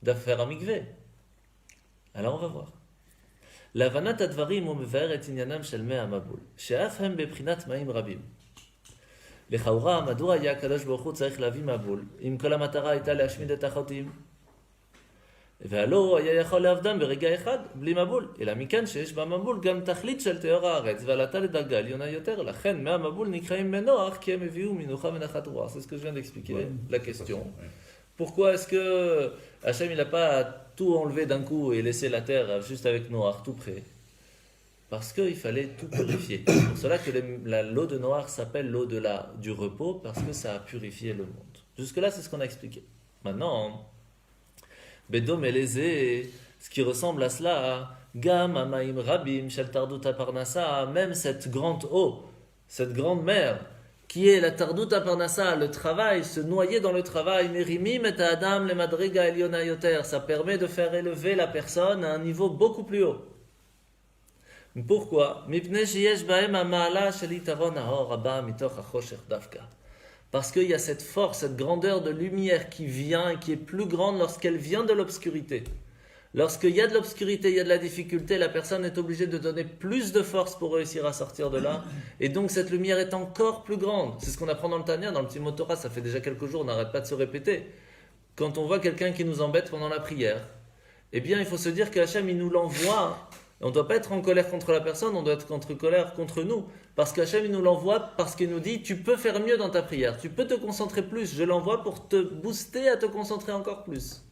de faire un mikvé. Alors on va voir. להבנת הדברים הוא מבאר את עניינם של מי המבול, שאף הם בבחינת מים רבים. לכאורה, מדוע היה הקדוש ברוך הוא צריך להביא מבול, אם כל המטרה הייתה להשמיד את החוטאים? והלא היה יכול להבדם ברגע אחד, בלי מבול, אלא מכאן שיש במבול גם תכלית של תיאור הארץ, ועלתה לדרגה עליונה יותר, לכן מי המבול נקראים מנוח, כי הם הביאו מנוחה ונחת רוח. C'est ce que je viens d'expliquer, la question. Pourquoi est-ce que Hachem il n'a pas tout enlevé d'un coup et laissé la terre juste avec Noach tout près? Parce qu'il fallait tout purifier. C'est pour cela que l'eau de Noach s'appelle l'eau du repos, parce que ça a purifié le monde. Jusque-là, c'est ce qu'on a expliqué. Maintenant, Bedom Elezé, ce qui ressemble à cela, Gam Amaim Rabim Shel Tardut Parnassa, même cette grande eau, cette grande mer, qui est la Tardut Parnassa, le travail, se noyer dans le travail, Merimim et Adam le Madriga Eliona Yoter, ça permet de faire élever la personne à un niveau beaucoup plus haut. Pourquoi? Parce qu'il y a cette force, cette grandeur de lumière qui vient et qui est plus grande lorsqu'elle vient de l'obscurité. Lorsqu'il y a de l'obscurité, il y a de la difficulté, la personne est obligée de donner plus de force pour réussir à sortir de là. Et donc cette lumière est encore plus grande. C'est ce qu'on apprend dans le Tanya, dans le Timot Torah, ça fait déjà quelques jours, on n'arrête pas de se répéter. Quand on voit quelqu'un qui nous embête pendant la prière, eh bien il faut se dire que Hachem il nous l'envoie. On ne doit pas être en colère contre la personne, on doit être en colère contre nous. Parce qu'Hachem il nous l'envoie parce qu'il nous dit tu peux faire mieux dans ta prière, tu peux te concentrer plus. Je l'envoie pour te booster à te concentrer encore plus.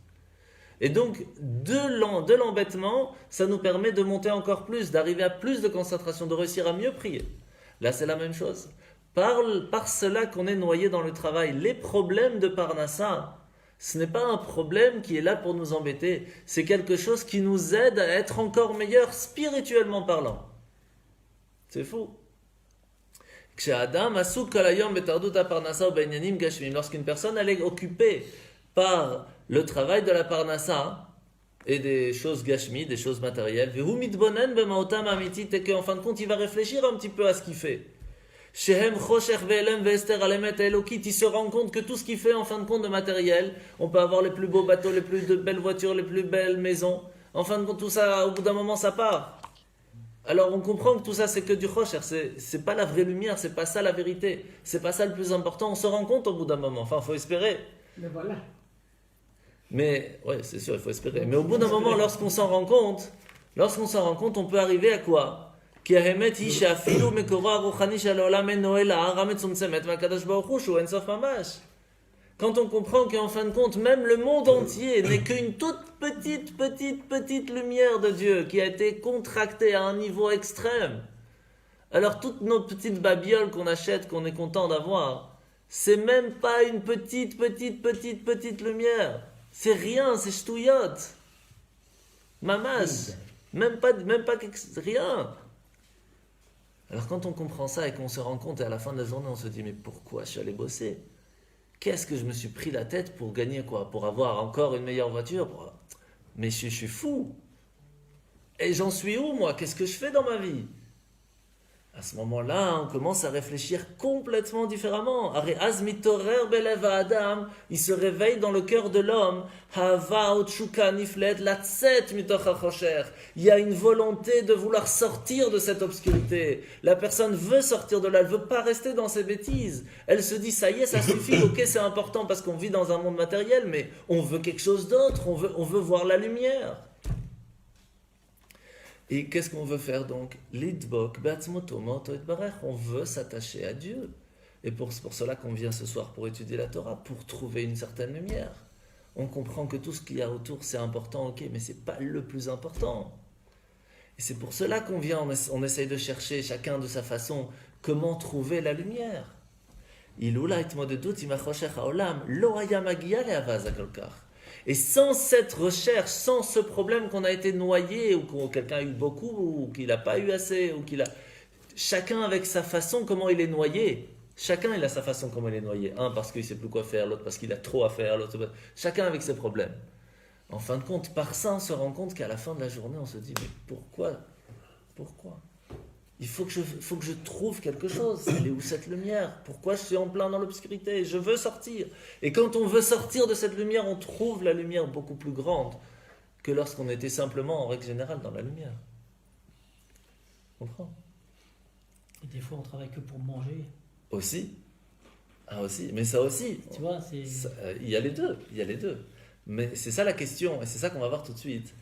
Et donc, de l'embêtement, ça nous permet de monter encore plus, d'arriver à plus de concentration, de réussir à mieux prier. Là, c'est la même chose. Par cela qu'on est noyé dans le travail, les problèmes de Parnassa, Ce n'est pas un problème qui est là pour nous embêter. C'est quelque chose qui nous aide à être encore meilleurs spirituellement parlant. C'est fou. Lorsqu'une personne elle est occupée par le travail de la parnassa et des choses gashmi, des choses matérielles, et qu'en fin de compte il va réfléchir un petit peu à ce qu'il fait. Il se rend compte que tout ce qu'il fait en fin de compte de matériel, on peut avoir les plus beaux bateaux, les plus belles voitures, les plus belles maisons. En fin de compte, tout ça, au bout d'un moment, ça part. Alors on comprend que tout ça, c'est que du khosher. C'est pas la vraie lumière, c'est pas ça la vérité. C'est pas ça le plus important. On se rend compte au bout d'un moment. Enfin, il faut espérer. Mais voilà. Mais, ouais, c'est sûr, il faut espérer. Mais au bout d'un moment, lorsqu'on s'en rend compte, on peut arriver à quoi? Quand on comprend qu'en fin de compte, même le monde entier n'est qu'une toute petite lumière de Dieu qui a été contractée à un niveau extrême. Alors toutes nos petites babioles qu'on achète, qu'on est content d'avoir, c'est même pas une petite lumière. C'est rien, c'est ch'touillot. Mamash. Même pas rien. Alors quand on comprend ça et qu'on se rend compte et à la fin de la journée on se dit mais pourquoi je suis allé bosser? Qu'est-ce que je me suis pris la tête pour gagner quoi? Pour avoir encore une meilleure voiture? Mais je suis fou. Et j'en suis où moi? Qu'est-ce que je fais dans ma vie? À ce moment-là, on commence à réfléchir complètement différemment. Il se réveille dans le cœur de l'homme. Il y a une volonté de vouloir sortir de cette obscurité. La personne veut sortir de là, elle ne veut pas rester dans ses bêtises. Elle se dit, ça y est, ça suffit, ok, c'est important parce qu'on vit dans un monde matériel, mais on veut quelque chose d'autre, on veut voir la lumière. Et qu'est-ce qu'on veut faire donc? On veut s'attacher à Dieu. Et c'est pour cela qu'on vient ce soir pour étudier la Torah, pour trouver une certaine lumière. On comprend que tout ce qu'il y a autour, c'est important, ok, mais c'est pas le plus important. Et c'est pour cela qu'on vient, on essaye de chercher, chacun de sa façon, comment trouver la lumière. Et sans cette recherche, sans ce problème qu'on a été noyé, ou que quelqu'un a eu beaucoup, ou qu'il n'a pas eu assez, ou qu'il a... Chacun avec sa façon, comment il est noyé. Chacun il a sa façon, comment il est noyé. Un parce qu'il ne sait plus quoi faire, l'autre parce qu'il a trop à faire, l'autre... Chacun avec ses problèmes. En fin de compte, par ça, on se rend compte qu'à la fin de la journée, on se dit, mais pourquoi? Il faut que je trouve quelque chose. Elle est où cette lumière? Pourquoi je suis en plein dans l'obscurité? Je veux sortir. Et quand on veut sortir de cette lumière, on trouve la lumière beaucoup plus grande que lorsqu'on était simplement, en règle générale, dans la lumière. Tu comprends? Et des fois, on travaille que pour manger. Aussi. Ah aussi. Mais ça aussi. Tu vois, c'est... Il y a les deux. Mais c'est ça la question. Et c'est ça qu'on va voir tout de suite.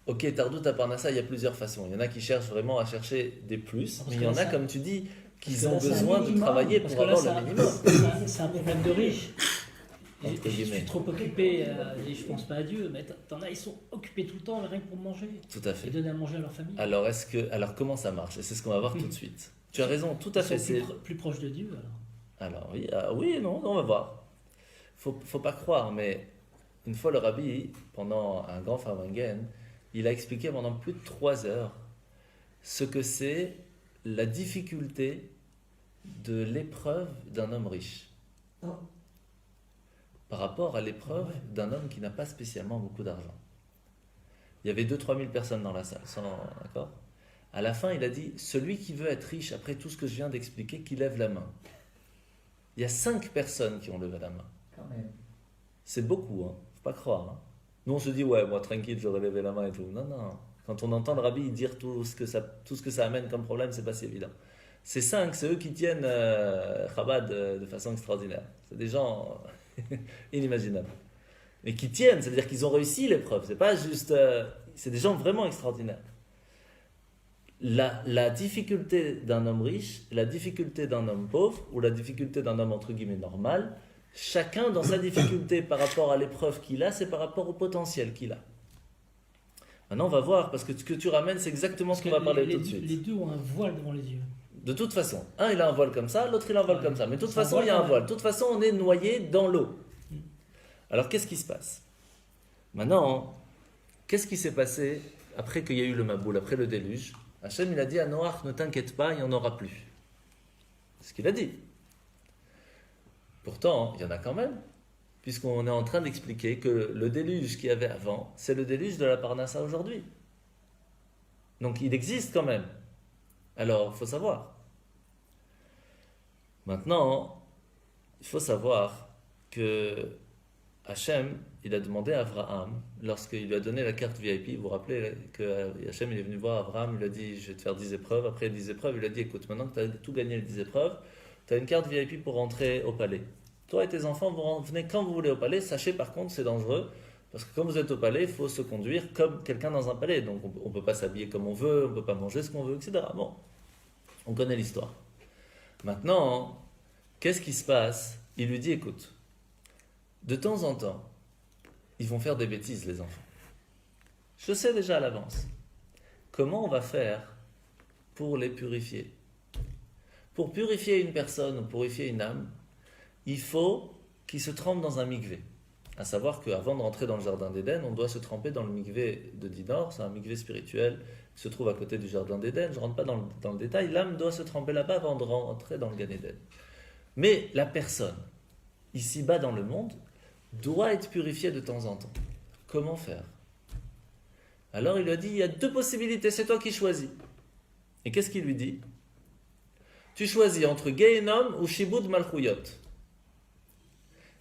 Ok, Tardout à Parnassa, il y a plusieurs façons. Il y en a qui cherchent vraiment à chercher des plus, mais il y en a, comme tu dis, qui ont besoin de travailler pour avoir le minimum. C'est un problème de riche. Entre Je guillemets. suis trop occupé et je pense pas à Dieu, mais t'en as, ils sont occupés tout le temps rien que pour manger. Tout à fait. Et donner à manger à leur famille. Alors comment ça marche? Et c'est ce qu'on va voir tout de suite. Tu as raison, tout à fait. Ils sont plus proches de Dieu alors. Alors oui, non, on va voir. Faut pas croire, mais une fois le rabbi, pendant un grand Farwangen, il a expliqué pendant plus de 3 heures ce que c'est la difficulté de l'épreuve d'un homme riche par rapport à l'épreuve d'un homme qui n'a pas spécialement beaucoup d'argent. Il y avait 2-3 000 personnes dans la salle, d'accord? À la fin, il a dit, celui qui veut être riche, après tout ce que je viens d'expliquer, qui lève la main. Il y a 5 personnes qui ont levé la main. Quand même. C'est beaucoup, hein. Faut pas croire. Hein. Nous, on se dit, ouais, moi, tranquille, j'aurais levé la main et tout. Non. Quand on entend le rabbi dire tout ce que ça amène comme problème, c'est pas si évident. Ces 5, c'est eux qui tiennent Chabad de façon extraordinaire. C'est des gens inimaginables. Mais qui tiennent, c'est-à-dire qu'ils ont réussi l'épreuve. C'est pas juste... c'est des gens vraiment extraordinaires. La difficulté d'un homme riche, la difficulté d'un homme pauvre, ou la difficulté d'un homme entre guillemets normal, chacun dans sa difficulté par rapport à l'épreuve qu'il a, c'est par rapport au potentiel qu'il a. Maintenant on va voir, parce que ce que tu ramènes, c'est exactement ce qu'on va parler tout de suite. Les deux ont un voile devant les yeux. De toute façon, un il a un voile comme ça, l'autre il a un voile comme ça. Mais de toute façon il y a un voile. De toute façon on est noyé dans l'eau. Alors qu'est-ce qui se passe? Maintenant, qu'est-ce qui s'est passé après qu'il y a eu le Maboul, après le déluge? Hachem, il a dit à Noach, ne t'inquiète pas, il n'y en aura plus. C'est ce qu'il a dit. Pourtant, il y en a quand même, puisqu'on est en train d'expliquer que le déluge qu'il y avait avant, c'est le déluge de la Parnassa aujourd'hui. Donc il existe quand même. Alors, il faut savoir. Maintenant, il faut savoir que Hachem, il a demandé à Abraham, lorsqu'il lui a donné la carte VIP, vous vous rappelez que Hachem il est venu voir Abraham, il lui a dit je vais te faire 10 épreuves, après les 10 épreuves, il lui a dit écoute, maintenant que tu as tout gagné les 10 épreuves, tu as une carte VIP pour rentrer au palais. Toi et tes enfants, vous venez quand vous voulez au palais, sachez par contre c'est dangereux, parce que quand vous êtes au palais, il faut se conduire comme quelqu'un dans un palais, donc on ne peut pas s'habiller comme on veut, on ne peut pas manger ce qu'on veut, etc. Bon, on connaît l'histoire. Maintenant, qu'est-ce qui se passe? Il lui dit écoute, de temps en temps, ils vont faire des bêtises, les enfants. Je sais déjà à l'avance. Comment on va faire pour les purifier? Pour purifier une personne ou purifier une âme, il faut qu'il se trempe dans un mikvé. À savoir qu'avant de rentrer dans le jardin d'Éden, on doit se tremper dans le mikvé de Dinor, c'est un mikvé spirituel qui se trouve à côté du jardin d'Éden. Je ne rentre pas dans le détail, l'âme doit se tremper là-bas avant de rentrer dans le Gan Éden. Mais la personne, ici-bas dans le monde, doit être purifiée de temps en temps. Comment faire? Alors il lui a dit, il y a deux possibilités, c'est toi qui choisis. Et qu'est-ce qu'il lui dit? Tu choisis entre Gehenom ou Shibud Malchuyot.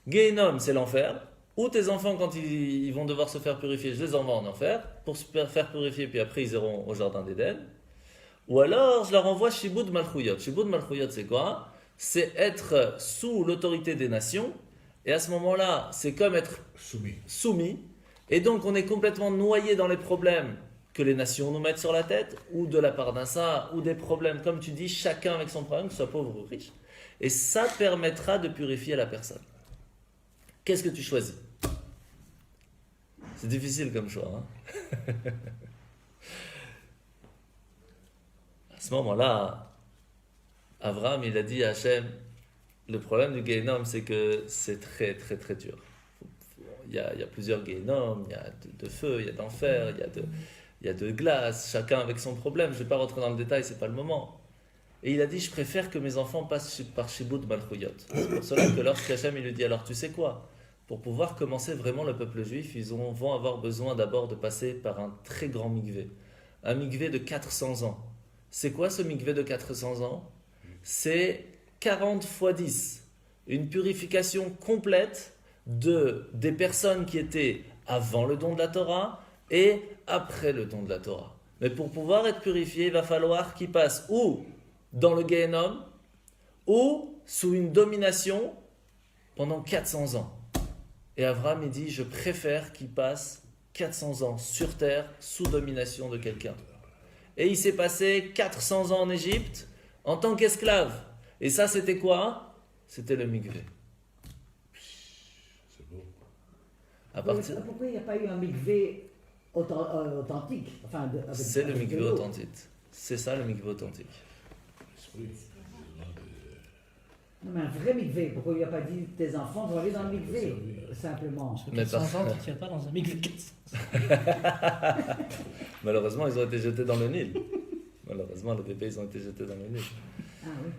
Gehenom, c'est l'enfer, ou tes enfants, quand ils vont devoir se faire purifier, je les envoie en enfer, pour se faire purifier, puis après ils iront au jardin d'Éden. Ou alors, je leur envoie Shibud Malchuyot. Shibud Malchuyot, c'est quoi? C'est être sous l'autorité des nations, et à ce moment-là, c'est comme être soumis, et donc on est complètement noyé dans les problèmes que les nations nous mettent sur la tête, ou de la part d'un ça, ou des problèmes, comme tu dis, chacun avec son problème, que ce soit pauvre ou riche, et ça permettra de purifier la personne. Qu'est-ce que tu choisis? C'est difficile comme choix. Hein. À ce moment-là, Abraham, il a dit à Hachem, le problème du Gehenom, c'est que c'est très, très, très dur. Il y a plusieurs Gehenom, il y a de feu, il y a d'enfer, il y a de glace, chacun avec son problème. Je ne vais pas rentrer dans le détail, ce n'est pas le moment. Et il a dit, je préfère que mes enfants passent par Shibud Malchuyot. C'est pour cela que lorsqu'Hachem il lui dit, alors tu sais quoi? Pour pouvoir commencer vraiment le peuple juif, ils vont avoir besoin d'abord de passer par un très grand mikvé. Un mikvé de 400 ans. C'est quoi ce mikvé de 400 ans? C'est 40 fois 10. Une purification complète des personnes qui étaient avant le don de la Torah et après le don de la Torah. Mais pour pouvoir être purifié, il va falloir qu'ils passent ou dans le Gehenom ou sous une domination pendant 400 ans. Et Abraham, il dit, je préfère qu'il passe 400 ans sur terre sous domination de quelqu'un. Et il s'est passé 400 ans en Égypte en tant qu'esclave. Et ça, c'était quoi? C'était le mikvé. C'est beau. Pourquoi il n'y a pas eu un mikvé authentique? C'est le mikvé authentique. C'est ça le mikvé authentique. L'esprit. Non, mais un vrai mikvé. Pourquoi il n'y a pas dit tes enfants vont aller dans le mikvé? Simplement. Parce que Mais 400 ans, tu ne tiens pas dans un mikvé 400. Malheureusement, ils ont été jetés dans le Nil. Malheureusement, les bébés, ils ont été jetés dans le Nil. Ah oui.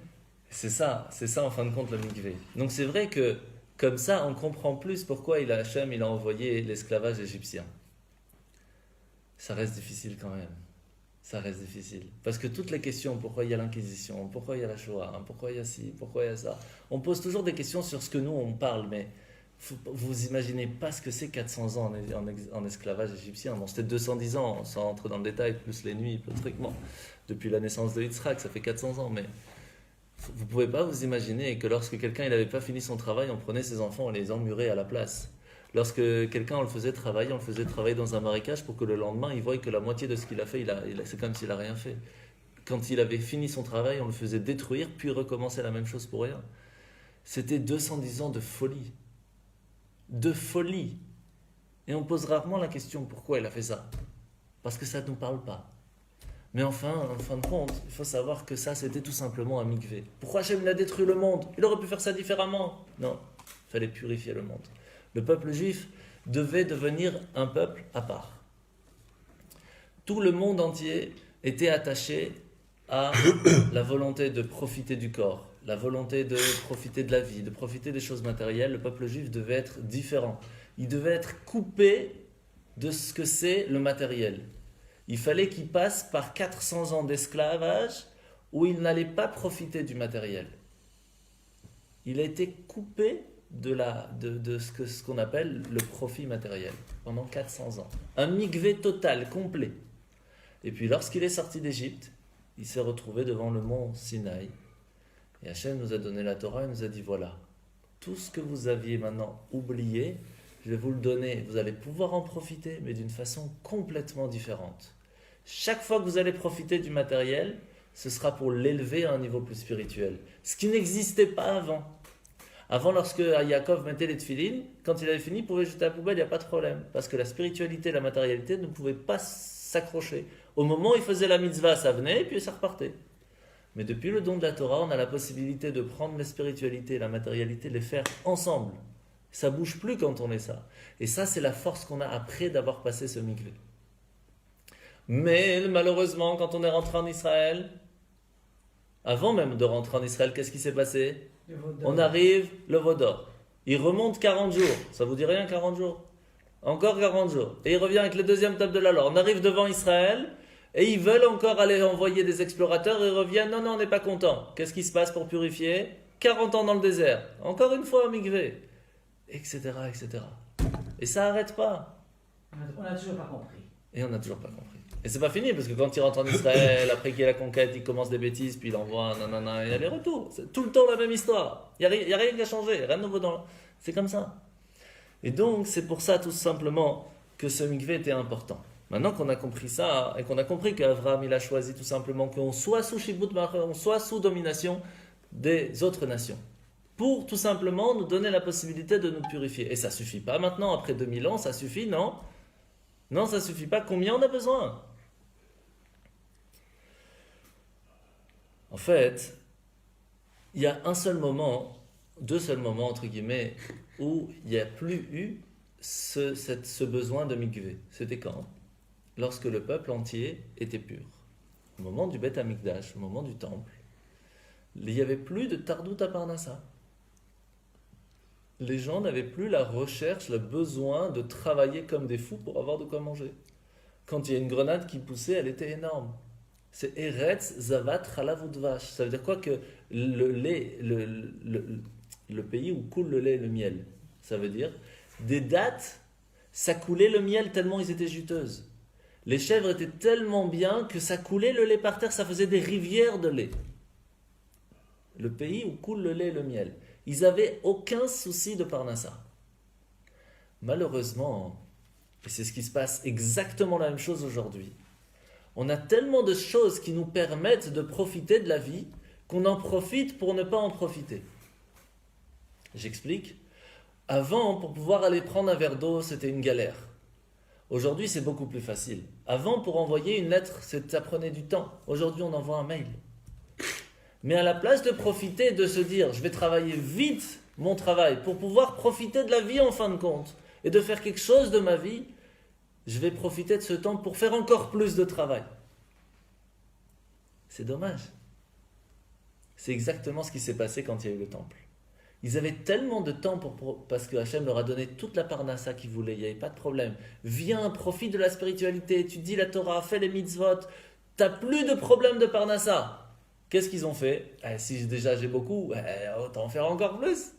C'est ça en fin de compte le mikvé. Donc c'est vrai que comme ça, on comprend plus pourquoi Hachem il a envoyé l'esclavage égyptien. Ça reste difficile quand même. Ça reste difficile. Parce que toutes les questions, pourquoi il y a l'Inquisition, pourquoi il y a la Shoah, pourquoi il y a ci, pourquoi il y a ça, on pose toujours des questions sur ce que nous on parle, mais vous imaginez pas ce que c'est 400 ans en esclavage égyptien. Bon, c'était 210 ans, sans rentrer dans le détail, plus les nuits, plus le truc. Bon, depuis la naissance de Yitzhak, ça fait 400 ans, mais vous pouvez pas vous imaginer que lorsque quelqu'un n'avait pas fini son travail, on prenait ses enfants, on les emmurait à la place. Lorsque quelqu'un on le faisait travailler dans un marécage pour que le lendemain il voie que la moitié de ce qu'il a fait, c'est comme s'il n'a rien fait. Quand il avait fini son travail, on le faisait détruire, puis recommencer la même chose pour rien. C'était 210 ans de folie. De folie. Et on pose rarement la question pourquoi il a fait ça. Parce que ça ne nous parle pas. Mais enfin, en fin de compte, il faut savoir que ça, c'était tout simplement un mikvé. Pourquoi Hachem a détruit le monde? Il aurait pu faire ça différemment. Non, il fallait purifier le monde. Le peuple juif devait devenir un peuple à part. Tout le monde entier était attaché à la volonté de profiter du corps, la volonté de profiter de la vie, de profiter des choses matérielles. Le peuple juif devait être différent. Il devait être coupé de ce que c'est le matériel. Il fallait qu'il passe par 400 ans d'esclavage où il n'allait pas profiter du matériel. Il a été coupé de ce qu'on appelle le profit matériel pendant 400 ans. Un mikvé total, complet. Et puis lorsqu'il est sorti d'Égypte, il s'est retrouvé devant le mont Sinaï. Et Hachem nous a donné la Torah et nous a dit voilà, tout ce que vous aviez maintenant oublié, je vais vous le donner. Vous allez pouvoir en profiter, mais d'une façon complètement différente. Chaque fois que vous allez profiter du matériel, ce sera pour l'élever à un niveau plus spirituel. Ce qui n'existait pas avant. Avant, lorsque Yaakov mettait les tefilines, quand il avait fini, il pouvait jeter à la poubelle, il n'y a pas de problème. Parce que la spiritualité et la matérialité ne pouvaient pas s'accrocher. Au moment où il faisait la mitzvah, ça venait et puis ça repartait. Mais depuis le don de la Torah, on a la possibilité de prendre la spiritualité et la matérialité, les faire ensemble. Ça ne bouge plus quand on est ça. Et ça, c'est la force qu'on a après d'avoir passé ce mikvé. Mais malheureusement, quand on est rentré en Israël, avant même de rentrer en Israël, qu'est-ce qui s'est passé? On arrive, le Vaudor. Il remonte 40 jours. Ça vous dit rien, 40 jours? Encore 40 jours. Et il revient avec le deuxième table de la loi. On arrive devant Israël et ils veulent encore aller envoyer des explorateurs et ils reviennent. Non, on n'est pas content. Qu'est-ce qui se passe pour purifier? 40 ans dans le désert. Encore une fois, mikvé. Etc., etc. Et ça n'arrête pas. On n'a toujours pas compris. Et on n'a toujours pas compris. Et c'est pas fini, parce que quand il rentre en Israël, après qu'il y a la conquête, il commence des bêtises, puis il envoie un nanana, et aller-retour. C'est tout le temps la même histoire. Il n'y a rien qui a changé, rien de nouveau dans... C'est comme ça. Et donc, c'est pour ça, tout simplement, que ce mikvé était important. Maintenant qu'on a compris ça, et qu'on a compris qu'Avraham, il a choisi tout simplement qu'on soit sous Shibut Ma'acher, on soit sous domination des autres nations. Pour tout simplement nous donner la possibilité de nous purifier. Et ça suffit pas maintenant, après 2000 ans, ça suffit, non? Non, ça suffit pas. Combien on a besoin? En fait, il y a un seul moment, deux seuls moments, entre guillemets, où il n'y a plus eu ce besoin de mikvé. C'était quand? Lorsque le peuple entier était pur. Au moment du Beth Amikdash, au moment du temple, il n'y avait plus de Tardout à Parnassa. Les gens n'avaient plus la recherche, le besoin de travailler comme des fous pour avoir de quoi manger. Quand il y a une grenade qui poussait, elle était énorme. C'est Eretz, Zavat, Chalav Udvash. Ça veut dire quoi? Que le pays où coule le lait et le miel. Ça veut dire, des dattes, ça coulait le miel tellement ils étaient juteuses. Les chèvres étaient tellement bien que ça coulait le lait par terre, ça faisait des rivières de lait. Le pays où coule le lait et le miel. Ils n'avaient aucun souci de Parnassa. Malheureusement, et c'est ce qui se passe exactement la même chose aujourd'hui, on a tellement de choses qui nous permettent de profiter de la vie qu'on en profite pour ne pas en profiter. J'explique. Avant, pour pouvoir aller prendre un verre d'eau, c'était une galère. Aujourd'hui, c'est beaucoup plus facile. Avant, pour envoyer une lettre, ça prenait du temps. Aujourd'hui, on envoie un mail. Mais à la place de profiter, de se dire, je vais travailler vite mon travail pour pouvoir profiter de la vie en fin de compte et de faire quelque chose de ma vie, je vais profiter de ce temps pour faire encore plus de travail. C'est dommage. C'est exactement ce qui s'est passé quand il y a eu le temple. Ils avaient tellement de temps parce que Hachem leur a donné toute la parnassa qu'ils voulaient, il n'y avait pas de problème. Viens, profite de la spiritualité, étudie la Torah, fais les mitzvot, tu n'as plus de problème de parnassa. Qu'est-ce qu'ils ont fait? Si déjà j'ai beaucoup, autant en faire encore plus.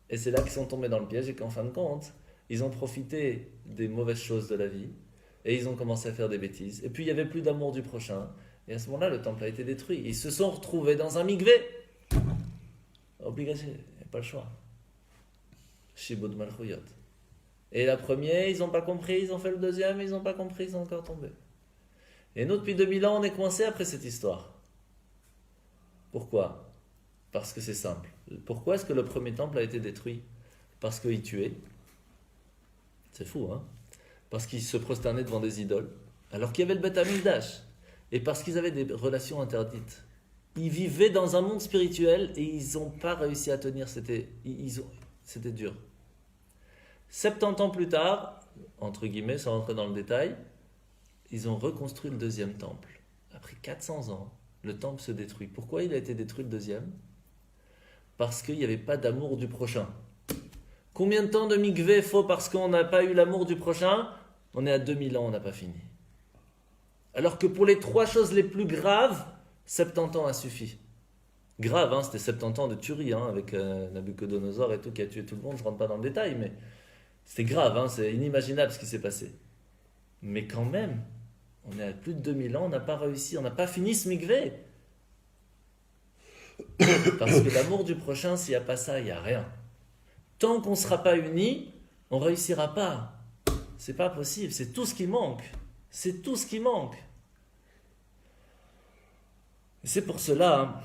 Et c'est là qu'ils sont tombés dans le piège et qu'en fin de compte, ils ont profité des mauvaises choses de la vie et ils ont commencé à faire des bêtises. Et puis il n'y avait plus d'amour du prochain. Et à ce moment-là, le temple a été détruit. Ils se sont retrouvés dans un mikvé. Obligation, il n'y a pas le choix. Shibud Malchuyot. Et la première, ils n'ont pas compris, ils ont fait le deuxième, ils n'ont pas compris, ils sont encore tombés. Et nous, depuis 2000 ans, on est coincés après cette histoire. Pourquoi? Parce que c'est simple. Pourquoi est-ce que le premier temple a été détruit? Parce qu'ils tuaient. C'est fou, hein? Parce qu'ils se prosternaient devant des idoles, alors qu'il y avait le Beth Amikdash. Et parce qu'ils avaient des relations interdites. Ils vivaient dans un monde spirituel et ils n'ont pas réussi à tenir. C'était dur. 70 ans plus tard, entre guillemets, sans rentrer dans le détail, ils ont reconstruit le deuxième temple. Après 400 ans, le temple se détruit. Pourquoi il a été détruit le deuxième? Parce qu'il n'y avait pas d'amour du prochain. Combien de temps de mikvé faut parce qu'on n'a pas eu l'amour du prochain? On est à 2000 ans, on n'a pas fini. Alors que pour les 3 choses les plus graves, 70 ans a suffi. Grave, hein, c'était 70 ans de tuerie, hein, avec Nabucodonosor et tout, qui a tué tout le monde, je ne rentre pas dans le détail, mais c'était grave, hein, c'est inimaginable ce qui s'est passé. Mais quand même, on est à plus de 2000 ans, on n'a pas réussi, on n'a pas fini ce mikvé. Parce que l'amour du prochain, s'il n'y a pas ça, il n'y a rien. Tant qu'on ne sera pas unis, on ne réussira pas. C'est pas possible, c'est tout ce qui manque. C'est tout ce qui manque. Et c'est pour cela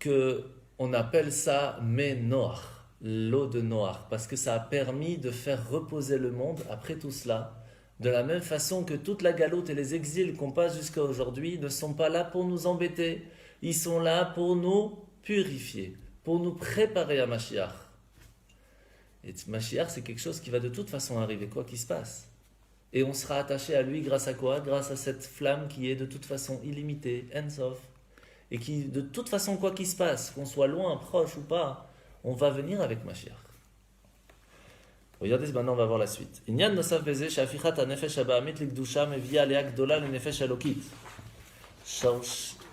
qu'on appelle ça Noach, l'eau de Noach, parce que ça a permis de faire reposer le monde après tout cela. De la même façon que toute la galoute et les exils qu'on passe jusqu'à aujourd'hui ne sont pas là pour nous embêter. Ils sont là pour nous purifier, pour nous préparer à Mashiach. Et Mashiach, c'est quelque chose qui va de toute façon arriver, quoi qu'il se passe. Et on sera attaché à lui grâce à quoi? Grâce à cette flamme qui est de toute façon illimitée, Ein Sof. Et qui, de toute façon, quoi qu'il se passe, qu'on soit loin, proche ou pas, on va venir avec Mashiach. Regardez, maintenant on va voir la suite. Inyan nosaf beze shafichat hanefesh haba'amit likdusha mevia alea gdola lenefesh alokit.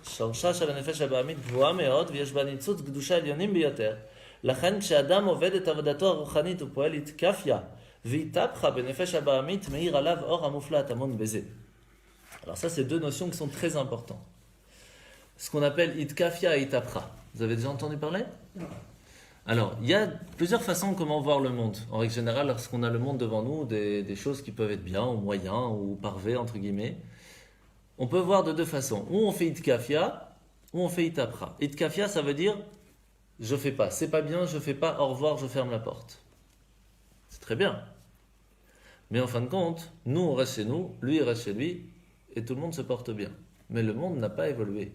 שורשה של הנפש הבעמית גבוהה מאוד ויש בה ניצוץ קדושה עליונים ביותר. לכן כשאדם עובד את עבודתו הרוחנית ופועל התקפיה והתהפכה בנפש הבעמית מאיר עליו אור המופלא הטמון בזה. Alors ça c'est 2 notions qui sont très importantes. Ce qu'on appelle itkafia et itapra. Vous avez déjà entendu parler? Non. Alors, il y a plusieurs façons comment voir le monde. En règle générale, lorsqu'on a le monde devant nous, des choses qui peuvent être bien, ou moyen, ou parfait, entre guillemets, on peut voir de 2 façons. Ou on fait itkafia, ou on fait itapra. Itkafia, ça veut dire, je fais pas. C'est pas bien, je fais pas, au revoir, je ferme la porte. C'est très bien. Mais en fin de compte, nous, on reste chez nous, lui, il reste chez lui, et tout le monde se porte bien. Mais le monde n'a pas évolué.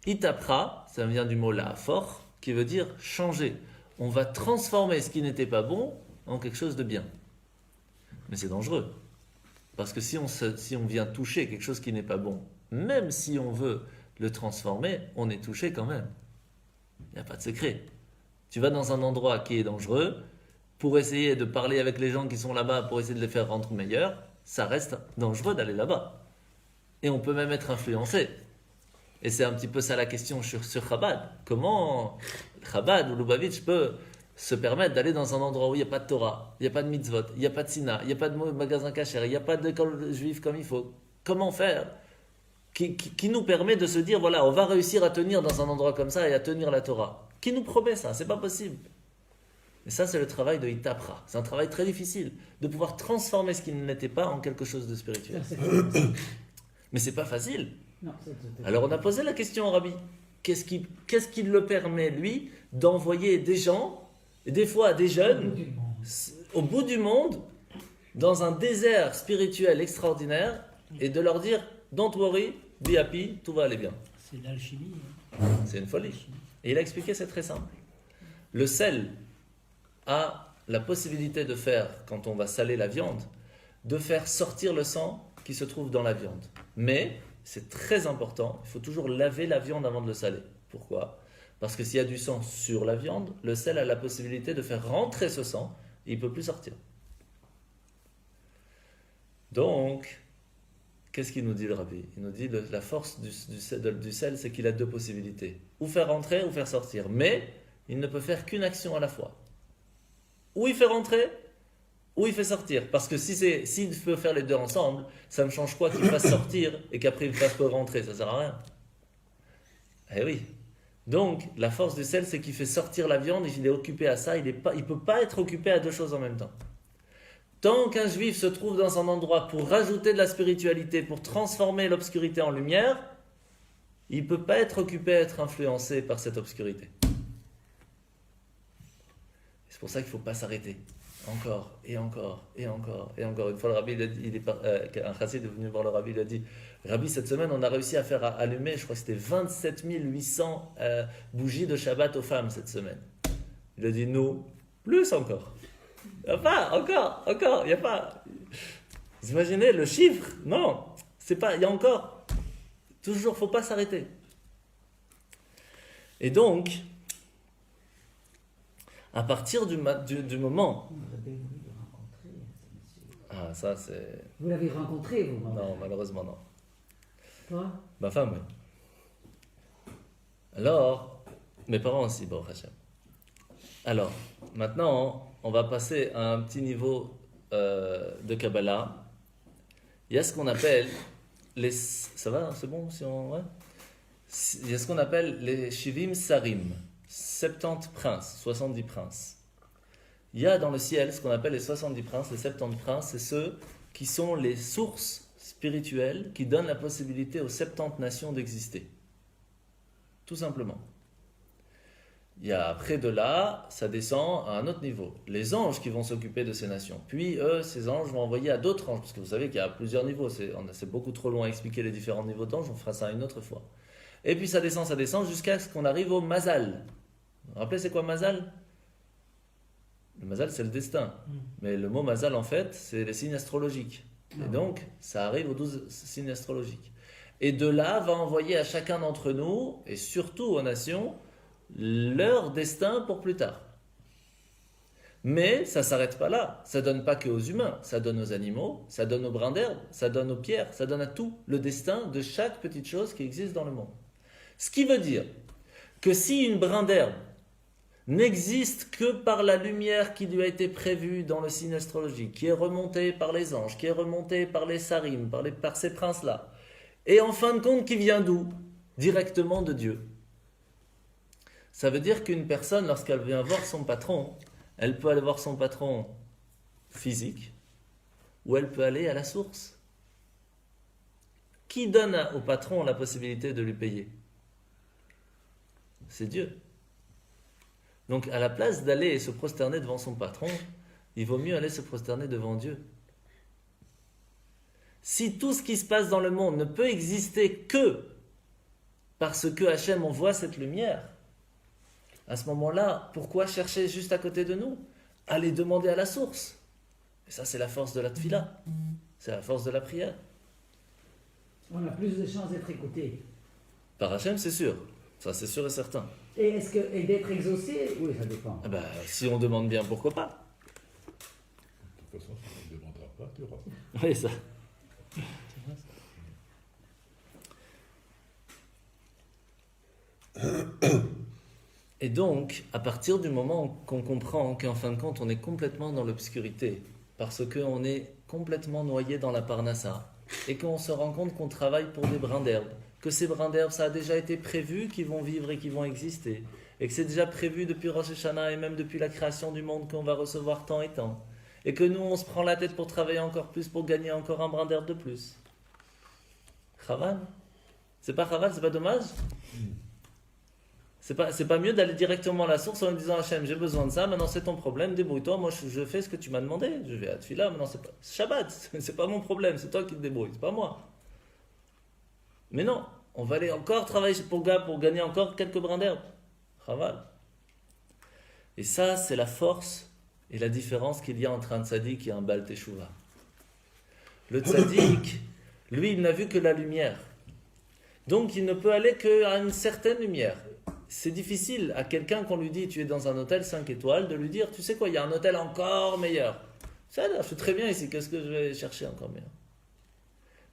Itapra, ça vient du mot la fort, qui veut dire changer. On va transformer ce qui n'était pas bon en quelque chose de bien. Mais c'est dangereux. Parce que si on vient toucher quelque chose qui n'est pas bon, même si on veut le transformer, on est touché quand même. Il n'y a pas de secret. Tu vas dans un endroit qui est dangereux, pour essayer de parler avec les gens qui sont là-bas, pour essayer de les faire rendre meilleurs, ça reste dangereux d'aller là-bas. Et on peut même être influencé. Et c'est un petit peu ça la question sur Chabad. Comment Chabad ou Lubavitch peut se permettre d'aller dans un endroit où il n'y a pas de Torah, il n'y a pas de mitzvot, il n'y a pas de Sina, il n'y a pas de magasin kasher, il n'y a pas d'école juive comme il faut. Comment faire qui nous permet de se dire, voilà, on va réussir à tenir dans un endroit comme ça et à tenir la Torah? Qui nous promet ça? C'est pas possible. Et ça, c'est le travail de Itapra. C'est un travail très difficile, de pouvoir transformer ce qui ne l'était pas en quelque chose de spirituel. Mais c'est pas facile. Non, alors on a posé la question au Rabbi. Qu'est-ce qui le permet, lui, d'envoyer des gens, et des fois des jeunes, au bout du monde, dans un désert spirituel extraordinaire, et de leur dire, don't worry, be happy, tout va aller bien. C'est l'alchimie. C'est une folie. Et il a expliqué, c'est très simple. Le sel a la possibilité de faire, quand on va saler la viande, de faire sortir le sang qui se trouve dans la viande. Mais c'est très important, il faut toujours laver la viande avant de le saler. Pourquoi? Parce que s'il y a du sang sur la viande, le sel a la possibilité de faire rentrer ce sang et il ne peut plus sortir. Donc, qu'est-ce qu'il nous dit le Rabbi? Il nous dit que la force du sel, c'est qu'il a 2 possibilités. Ou faire rentrer ou faire sortir. Mais il ne peut faire qu'une action à la fois. Ou il fait rentrer, ou il fait sortir. Parce que s'il peut faire les 2 ensemble, ça me change quoi qu'il fasse sortir et qu'après il fasse rentrer? Ça ne sert à rien. Eh oui. Donc, la force du sel, c'est qu'il fait sortir la viande et il est occupé à ça. Il ne peut pas être occupé à 2 choses en même temps. Tant qu'un juif se trouve dans un endroit pour rajouter de la spiritualité, pour transformer l'obscurité en lumière, il ne peut pas être occupé à être influencé par cette obscurité. C'est pour ça qu'il ne faut pas s'arrêter. Encore, et encore, et encore, et encore. Une fois, le Rabbi, un chassid est venu voir le Rabbi, il a dit, Rabbi, cette semaine, on a réussi à faire allumer, je crois que c'était 27 800 bougies de Shabbat aux femmes cette semaine. Il a dit, nous, Plus encore. Il n'y a pas, encore, il n'y a pas. Vous imaginez le chiffre? Non, c'est pas, il y a encore. Toujours, faut pas s'arrêter. Et donc, à partir du moment... Vous l'avez rencontré, ce monsieur. Ah, ça c'est... Vous l'avez rencontré, vous? Non, malheureusement non. Toi? Ma femme, oui. Alors, mes parents aussi, Baruch Hashem. Alors, maintenant, on va passer à un petit niveau de Kabbalah. Il y a ce qu'on appelle les... Ça va, c'est bon si on... Ouais. Il y a ce qu'on appelle les Shivim Sarim, 70 princes, 70 princes. Il y a dans le ciel ce qu'on appelle les 70 princes, les 70 princes, c'est ceux qui sont les sources spirituelles qui donnent la possibilité aux 70 nations d'exister. Tout simplement. Il y a après de là, ça descend à un autre niveau. Les anges qui vont s'occuper de ces nations. Puis eux, ces anges vont envoyer à d'autres anges, parce que vous savez qu'il y a plusieurs niveaux. C'est beaucoup trop long à expliquer les différents niveaux d'anges, on fera ça une autre fois. Et puis ça descend jusqu'à ce qu'on arrive au Mazal. Vous vous rappelez c'est quoi Mazal? Le Mazal c'est le destin. Mais le mot Mazal en fait, c'est les signes astrologiques. Et donc, ça arrive aux 12 signes astrologiques. Et de là, va envoyer à chacun d'entre nous, et surtout aux nations, leur destin pour plus tard. Mais ça ne s'arrête pas là. Ça ne donne pas qu'aux humains. Ça donne aux animaux, ça donne aux brins d'herbe, ça donne aux pierres, ça donne à tout le destin de chaque petite chose qui existe dans le monde. Ce qui veut dire que si une brin d'herbe n'existe que par la lumière qui lui a été prévue dans le signe astrologique, qui est remontée par les anges, qui est remontée par les sarim, par ces princes-là, et en fin de compte qui vient d'où? Directement de Dieu. Ça veut dire qu'une personne, lorsqu'elle vient voir son patron, elle peut aller voir son patron physique, ou elle peut aller à la source. Qui donne au patron la possibilité de lui payer? C'est Dieu. Donc, à la place d'aller se prosterner devant son patron, il vaut mieux aller se prosterner devant Dieu. Si tout ce qui se passe dans le monde ne peut exister que parce que Hachem envoie cette lumière, à ce moment-là, pourquoi chercher juste à côté de nous? Aller demander à la source. Et ça, c'est la force de la tfila. C'est la force de la prière. On a plus de chances d'être écouté. Par Hachem, c'est sûr. Ça, c'est sûr et certain. Et d'être exaucé? Oui, ça dépend. Ah ben, si on demande bien, pourquoi pas? De toute façon, si tu ne demanderas pas, tu auras. Oui, ça. Et donc, à partir du moment qu'on comprend qu'en fin de compte, on est complètement dans l'obscurité, parce qu'on est complètement noyé dans la parnassa, et qu'on se rend compte qu'on travaille pour des brins d'herbe, que ces brins d'herbe, ça a déjà été prévu qu'ils vont vivre et qu'ils vont exister, et que c'est déjà prévu depuis Rosh Hashanah et même depuis la création du monde qu'on va recevoir tant et tant, et que nous, on se prend la tête pour travailler encore plus, pour gagner encore un brin d'herbe de plus. Chaval? C'est pas Chaval, c'est pas dommage? C'est pas mieux d'aller directement à la source en disant Hachem, j'ai besoin de ça, maintenant c'est ton problème, débrouille-toi, moi je fais ce que tu m'as demandé, je vais à Tfila, maintenant c'est pas Shabbat, c'est pas mon problème, c'est toi qui te débrouilles, c'est pas moi. Mais non, on va aller encore travailler pour gagner encore quelques brins d'herbe. Chaval. Et ça, c'est la force et la différence qu'il y a entre un tzaddik et un Baal Teshuvah. Le tzaddik, lui, il n'a vu que la lumière. Donc il ne peut aller qu'à une certaine lumière. C'est difficile à quelqu'un qu'on lui dit tu es dans un hôtel 5 étoiles de lui dire tu sais quoi, il y a un hôtel encore meilleur. Ça, je suis très bien ici, qu'est-ce que je vais chercher encore meilleur?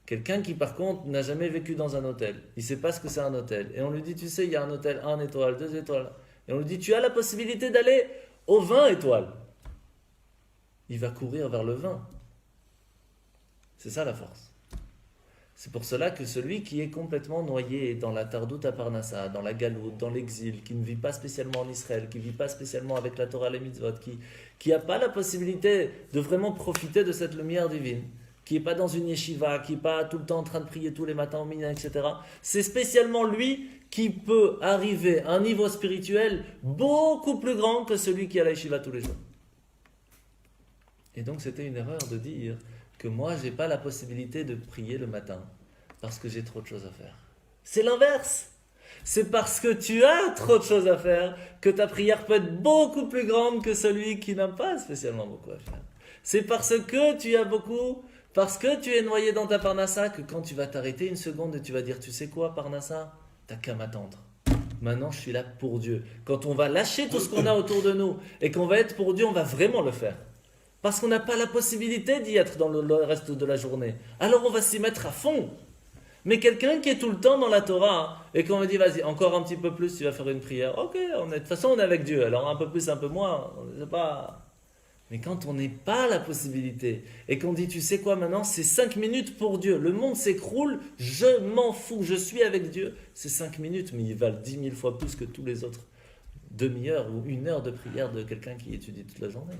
Quelqu'un qui par contre n'a jamais vécu dans un hôtel, il ne sait pas ce que c'est un hôtel. Et on lui dit tu sais, il y a un hôtel 1 étoile, 2 étoiles. Et on lui dit tu as la possibilité d'aller aux 20 étoiles. Il va courir vers le 20. C'est ça la force. C'est pour cela que celui qui est complètement noyé dans la Tardout à Parnassa, dans la galoute, dans l'exil, qui ne vit pas spécialement en Israël, qui ne vit pas spécialement avec la Torah et les mitzvot, qui n'a pas la possibilité de vraiment profiter de cette lumière divine, qui n'est pas dans une yeshiva, qui n'est pas tout le temps en train de prier tous les matins au minyan, etc. C'est spécialement lui qui peut arriver à un niveau spirituel beaucoup plus grand que celui qui est à la yeshiva tous les jours. Et donc c'était une erreur de dire que moi, je n'ai pas la possibilité de prier le matin parce que j'ai trop de choses à faire. C'est l'inverse. C'est parce que tu as trop de choses à faire que ta prière peut être beaucoup plus grande que celui qui n'a pas spécialement beaucoup à faire. C'est parce que tu es noyé dans ta parnassa que quand tu vas t'arrêter une seconde et tu vas dire, tu sais quoi, parnassa, t'as qu'à m'attendre. Maintenant, je suis là pour Dieu. Quand on va lâcher tout ce qu'on a autour de nous et qu'on va être pour Dieu, on va vraiment le faire. Parce qu'on n'a pas la possibilité d'y être dans le reste de la journée. Alors on va s'y mettre à fond. Mais quelqu'un qui est tout le temps dans la Torah et qu'on me dit, vas-y, encore un petit peu plus, tu vas faire une prière. Ok, de toute façon, on est avec Dieu. Alors un peu plus, un peu moins, on ne sait pas. Mais quand on n'est pas la possibilité et qu'on dit, tu sais quoi maintenant, c'est 5 minutes pour Dieu. Le monde s'écroule, je m'en fous, je suis avec Dieu. C'est 5 minutes, mais ils valent 10 000 fois plus que tous les autres demi-heure ou 1 heure de prière de quelqu'un qui étudie toute la journée.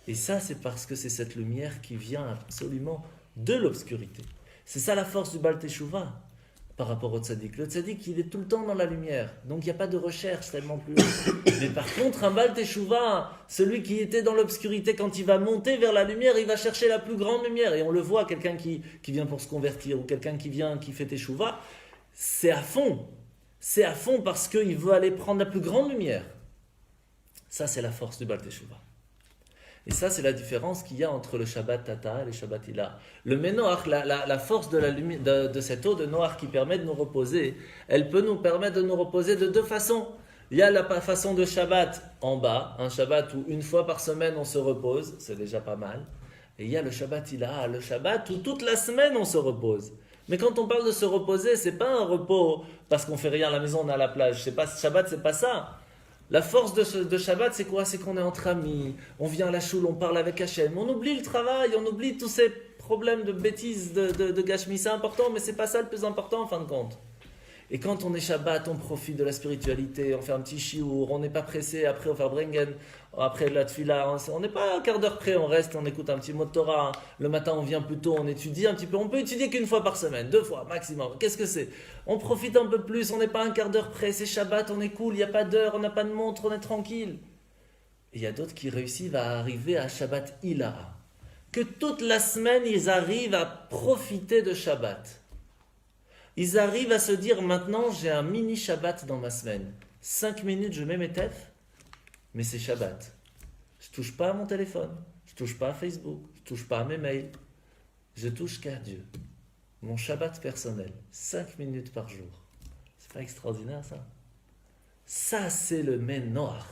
Et ça, c'est parce que c'est cette lumière qui vient absolument de l'obscurité. C'est ça la force du Baal Teshuvah par rapport au tzaddik. Le tzaddik, il est tout le temps dans la lumière. Donc il n'y a pas de recherche tellement plus haute. Mais par contre, un Baal Teshuvah, celui qui était dans l'obscurité, quand il va monter vers la lumière, il va chercher la plus grande lumière. Et on le voit, quelqu'un qui vient pour se convertir ou quelqu'un qui vient, qui fait Teshuvah, c'est à fond. C'est à fond parce qu'il veut aller prendre la plus grande lumière. Ça, c'est la force du Baal Teshuvah. Et ça, c'est la différence qu'il y a entre le Shabbat Tata et le Shabbat Ila. Le Ménoach, la force de cette eau de Noach qui permet de nous reposer, elle peut nous permettre de nous reposer de 2 façons. Il y a la façon de Shabbat en bas, un Shabbat où 1 fois par semaine on se repose, c'est déjà pas mal. Et il y a le Shabbat Ila, le Shabbat où toute la semaine on se repose. Mais quand on parle de se reposer, c'est pas un repos parce qu'on fait rien à la maison, on est à la plage. Shabbat, c'est pas ça. La force de Shabbat, c'est quoi? C'est qu'on est entre amis, on vient à la choule, on parle avec Hachem, on oublie le travail, on oublie tous ces problèmes de bêtises, de gâchemie. C'est important, mais c'est pas ça le plus important en fin de compte. Et quand on est Shabbat, on profite de la spiritualité, on fait un petit chiour, on n'est pas pressé, après on fait Brengen, après la tfila, on n'est pas un quart d'heure près, on reste, on écoute un petit mot de Torah, le matin on vient plus tôt, on étudie un petit peu, on peut étudier qu'1 fois par semaine, 2 fois maximum, qu'est-ce que c'est? On profite un peu plus, on n'est pas un quart d'heure près, c'est Shabbat, on est cool, il n'y a pas d'heure, on n'a pas de montre, on est tranquille. Et il y a d'autres qui réussissent à arriver à Shabbat Ilaha, que toute la semaine ils arrivent à profiter de Shabbat. Ils arrivent à se dire, maintenant j'ai un mini Shabbat dans ma semaine. 5 minutes, je mets mes tefs, mais c'est Shabbat. Je ne touche pas à mon téléphone, je ne touche pas à Facebook, je ne touche pas à mes mails. Je touche qu'à Dieu. Mon Shabbat personnel, 5 minutes par jour. C'est pas extraordinaire ça? Ça c'est le Ménoach.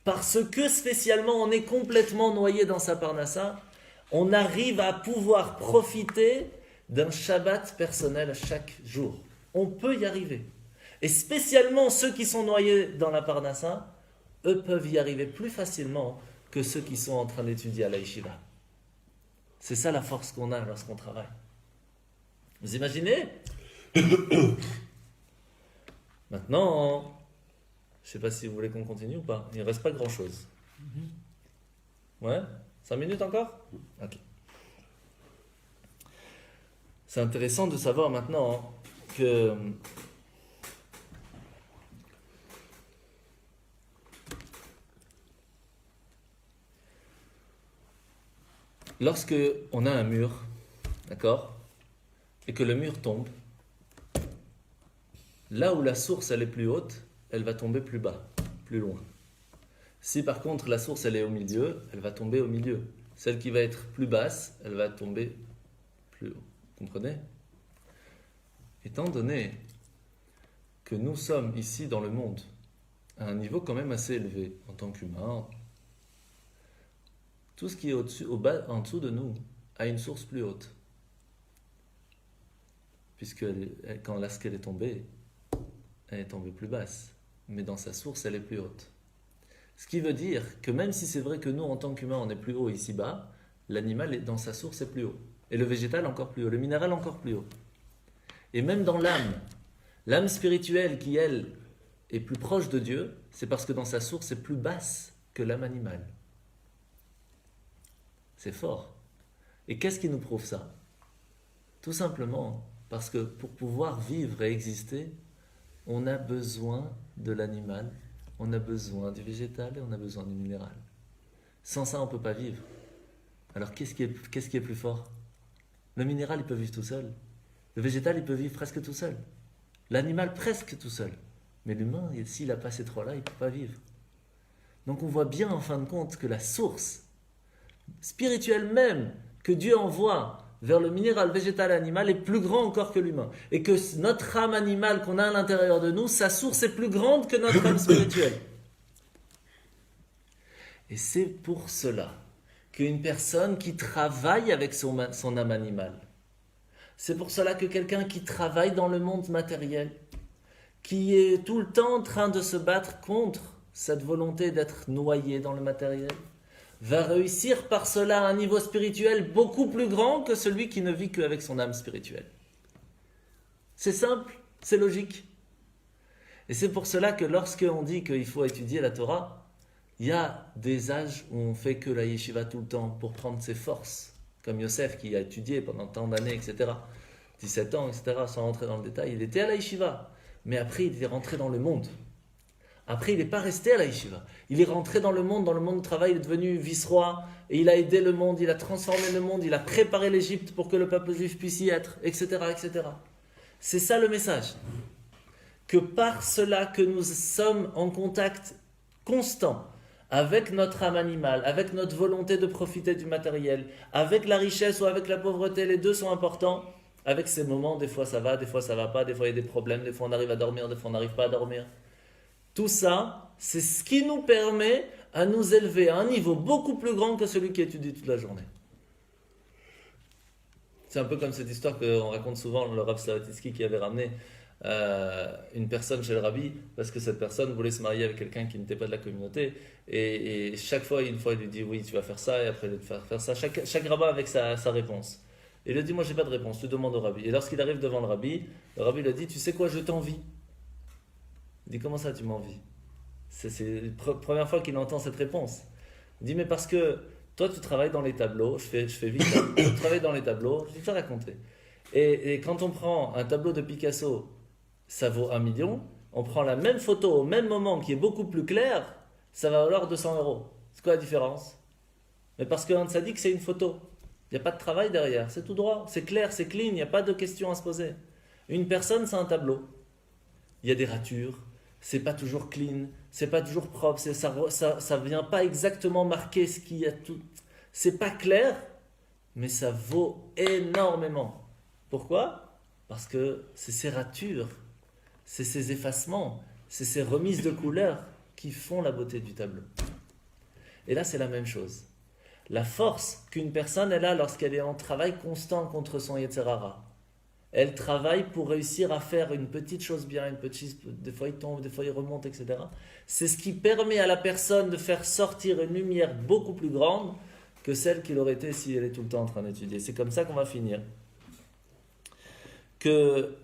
Parce que spécialement on est complètement noyé dans sa parnassa, on arrive à pouvoir profiter d'un Shabbat personnel chaque jour. On peut y arriver. Et spécialement ceux qui sont noyés dans la Parnassa, eux peuvent y arriver plus facilement que ceux qui sont en train d'étudier à la Yeshiva. C'est ça la force qu'on a lorsqu'on travaille. Vous imaginez? Maintenant, je ne sais pas si vous voulez qu'on continue ou pas. Il ne reste pas grand-chose. Ouais? 5 minutes encore? Ok. C'est intéressant de savoir maintenant que lorsque on a un mur, d'accord, et que le mur tombe, là où la source elle est plus haute, elle va tomber plus bas, plus loin. Si par contre la source elle est au milieu, elle va tomber au milieu. Celle qui va être plus basse, elle va tomber plus haut. Comprenez? Étant donné que nous sommes ici dans le monde à un niveau quand même assez élevé en tant qu'humains, tout ce qui est au-dessus, en dessous de nous a une source plus haute. Puisque lorsqu'elle est tombée, elle est tombée plus basse. Mais dans sa source, elle est plus haute. Ce qui veut dire que même si c'est vrai que nous, en tant qu'humains, on est plus haut ici-bas, l'animal, dans sa source, est plus haut. Et le végétal encore plus haut, le minéral encore plus haut. Et même dans l'âme spirituelle qui, elle, est plus proche de Dieu, c'est parce que dans sa source, c'est plus basse que l'âme animale. C'est fort. Et qu'est-ce qui nous prouve ça? Tout simplement parce que pour pouvoir vivre et exister, on a besoin de l'animal, on a besoin du végétal et on a besoin du minéral. Sans ça, on ne peut pas vivre. Alors qu'est-ce qui est plus fort? Le minéral, il peut vivre tout seul. Le végétal, il peut vivre presque tout seul. L'animal presque tout seul. Mais l'humain, s'il n'a pas ces trois-là, il ne peut pas vivre. Donc on voit bien en fin de compte que la source spirituelle même que Dieu envoie vers le minéral, végétal et animal est plus grand encore que l'humain. Et que notre âme animale qu'on a à l'intérieur de nous, sa source est plus grande que notre âme spirituelle. Et c'est pour cela qu'une personne qui travaille avec son âme animale, c'est pour cela que quelqu'un qui travaille dans le monde matériel, qui est tout le temps en train de se battre contre cette volonté d'être noyé dans le matériel, va réussir par cela à un niveau spirituel beaucoup plus grand que celui qui ne vit qu'avec son âme spirituelle. C'est simple, c'est logique. Et c'est pour cela que lorsqu'on dit qu'il faut étudier la Torah, il y a des âges où on fait que la yeshiva tout le temps pour prendre ses forces, comme Yosef qui a étudié pendant tant d'années, etc. 17 ans, etc., sans rentrer dans le détail. Il était à la yeshiva, mais après il est rentré dans le monde. Après, il n'est pas resté à la yeshiva. Il est rentré dans le monde du travail, il est devenu vice-roi, et il a aidé le monde, il a transformé le monde, il a préparé l'Égypte pour que le peuple juif puisse y être, etc., etc. C'est ça le message. Que par cela que nous sommes en contact constant avec notre âme animale, avec notre volonté de profiter du matériel, avec la richesse ou avec la pauvreté, les deux sont importants. Avec ces moments, des fois ça va pas, des fois il y a des problèmes, des fois on arrive à dormir, des fois on n'arrive pas à dormir. Tout ça, c'est ce qui nous permet à nous élever à un niveau beaucoup plus grand que celui qui étudie toute la journée. C'est un peu comme cette histoire qu'on raconte souvent, le Rav Slavatitsky qui avait ramené une personne chez le Rabbi, parce que cette personne voulait se marier avec quelqu'un qui n'était pas de la communauté, et chaque fois, il lui dit oui, tu vas faire ça, et après il va faire ça, chaque rabbin avec sa réponse. Et il lui dit, moi j'ai pas de réponse, tu demandes au Rabbi. Et lorsqu'il arrive devant le Rabbi lui dit, tu sais quoi, je t'envie. Il dit, comment ça tu m'envies? C'est la première fois qu'il entend cette réponse. Il dit, mais parce que toi tu travailles dans les tableaux, je fais vite, tu travailles dans les tableaux, je vais te raconter. Et quand on prend un tableau de Picasso, ça vaut 1 million, on prend la même photo au même moment qui est beaucoup plus claire, ça va valoir 200 €. C'est quoi la différence? Mais parce qu'un tzaddik c'est une photo, il n'y a pas de travail derrière, c'est tout droit, c'est clair, c'est clean, il n'y a pas de questions à se poser. Une personne c'est un tableau, il y a des ratures, c'est pas toujours clean, c'est pas toujours propre, ça vient pas exactement marquer ce qu'il y a tout. C'est pas clair, mais ça vaut énormément. Pourquoi? Parce que c'est ces ratures, c'est ces effacements, c'est ces remises de couleurs qui font la beauté du tableau. Et là, c'est la même chose. La force qu'une personne elle a lorsqu'elle est en travail constant contre son Yetzer Hara, elle travaille pour réussir à faire une petite chose bien, des fois il tombe, des fois il remonte, etc. C'est ce qui permet à la personne de faire sortir une lumière beaucoup plus grande que celle qu'il aurait été si elle est tout le temps en train d'étudier. C'est comme ça qu'on va finir. Que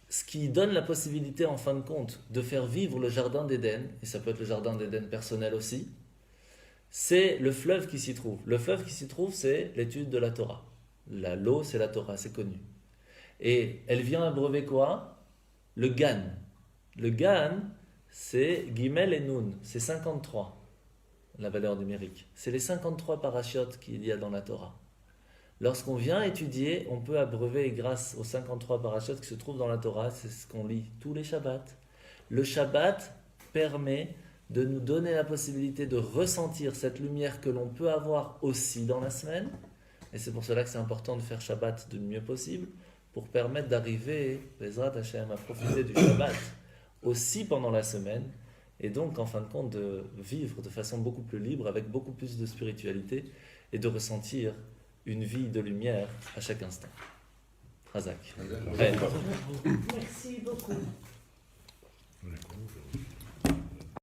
ce qui donne la possibilité en fin de compte de faire vivre le jardin d'Éden, et ça peut être le jardin d'Éden personnel aussi, c'est le fleuve qui s'y trouve. Le fleuve qui s'y trouve, c'est l'étude de la Torah. L'eau, c'est la Torah, c'est connu. Et elle vient abreuver quoi? Le Gan. Le Gan, c'est Gimel et Nun, c'est 53, la valeur numérique. C'est les 53 parachiotes qu'il y a dans la Torah. Lorsqu'on vient étudier, on peut abreuver grâce aux 53 parachiotes qui se trouvent dans la Torah, c'est ce qu'on lit tous les Shabbats. Le Shabbat permet de nous donner la possibilité de ressentir cette lumière que l'on peut avoir aussi dans la semaine. Et c'est pour cela que c'est important de faire Shabbat du mieux possible, pour permettre d'arriver, Bezrat Hashem, à profiter du Shabbat aussi pendant la semaine, et donc en fin de compte de vivre de façon beaucoup plus libre, avec beaucoup plus de spiritualité, et de ressentir une vie de lumière à chaque instant. Razak. Merci beaucoup. D'accord.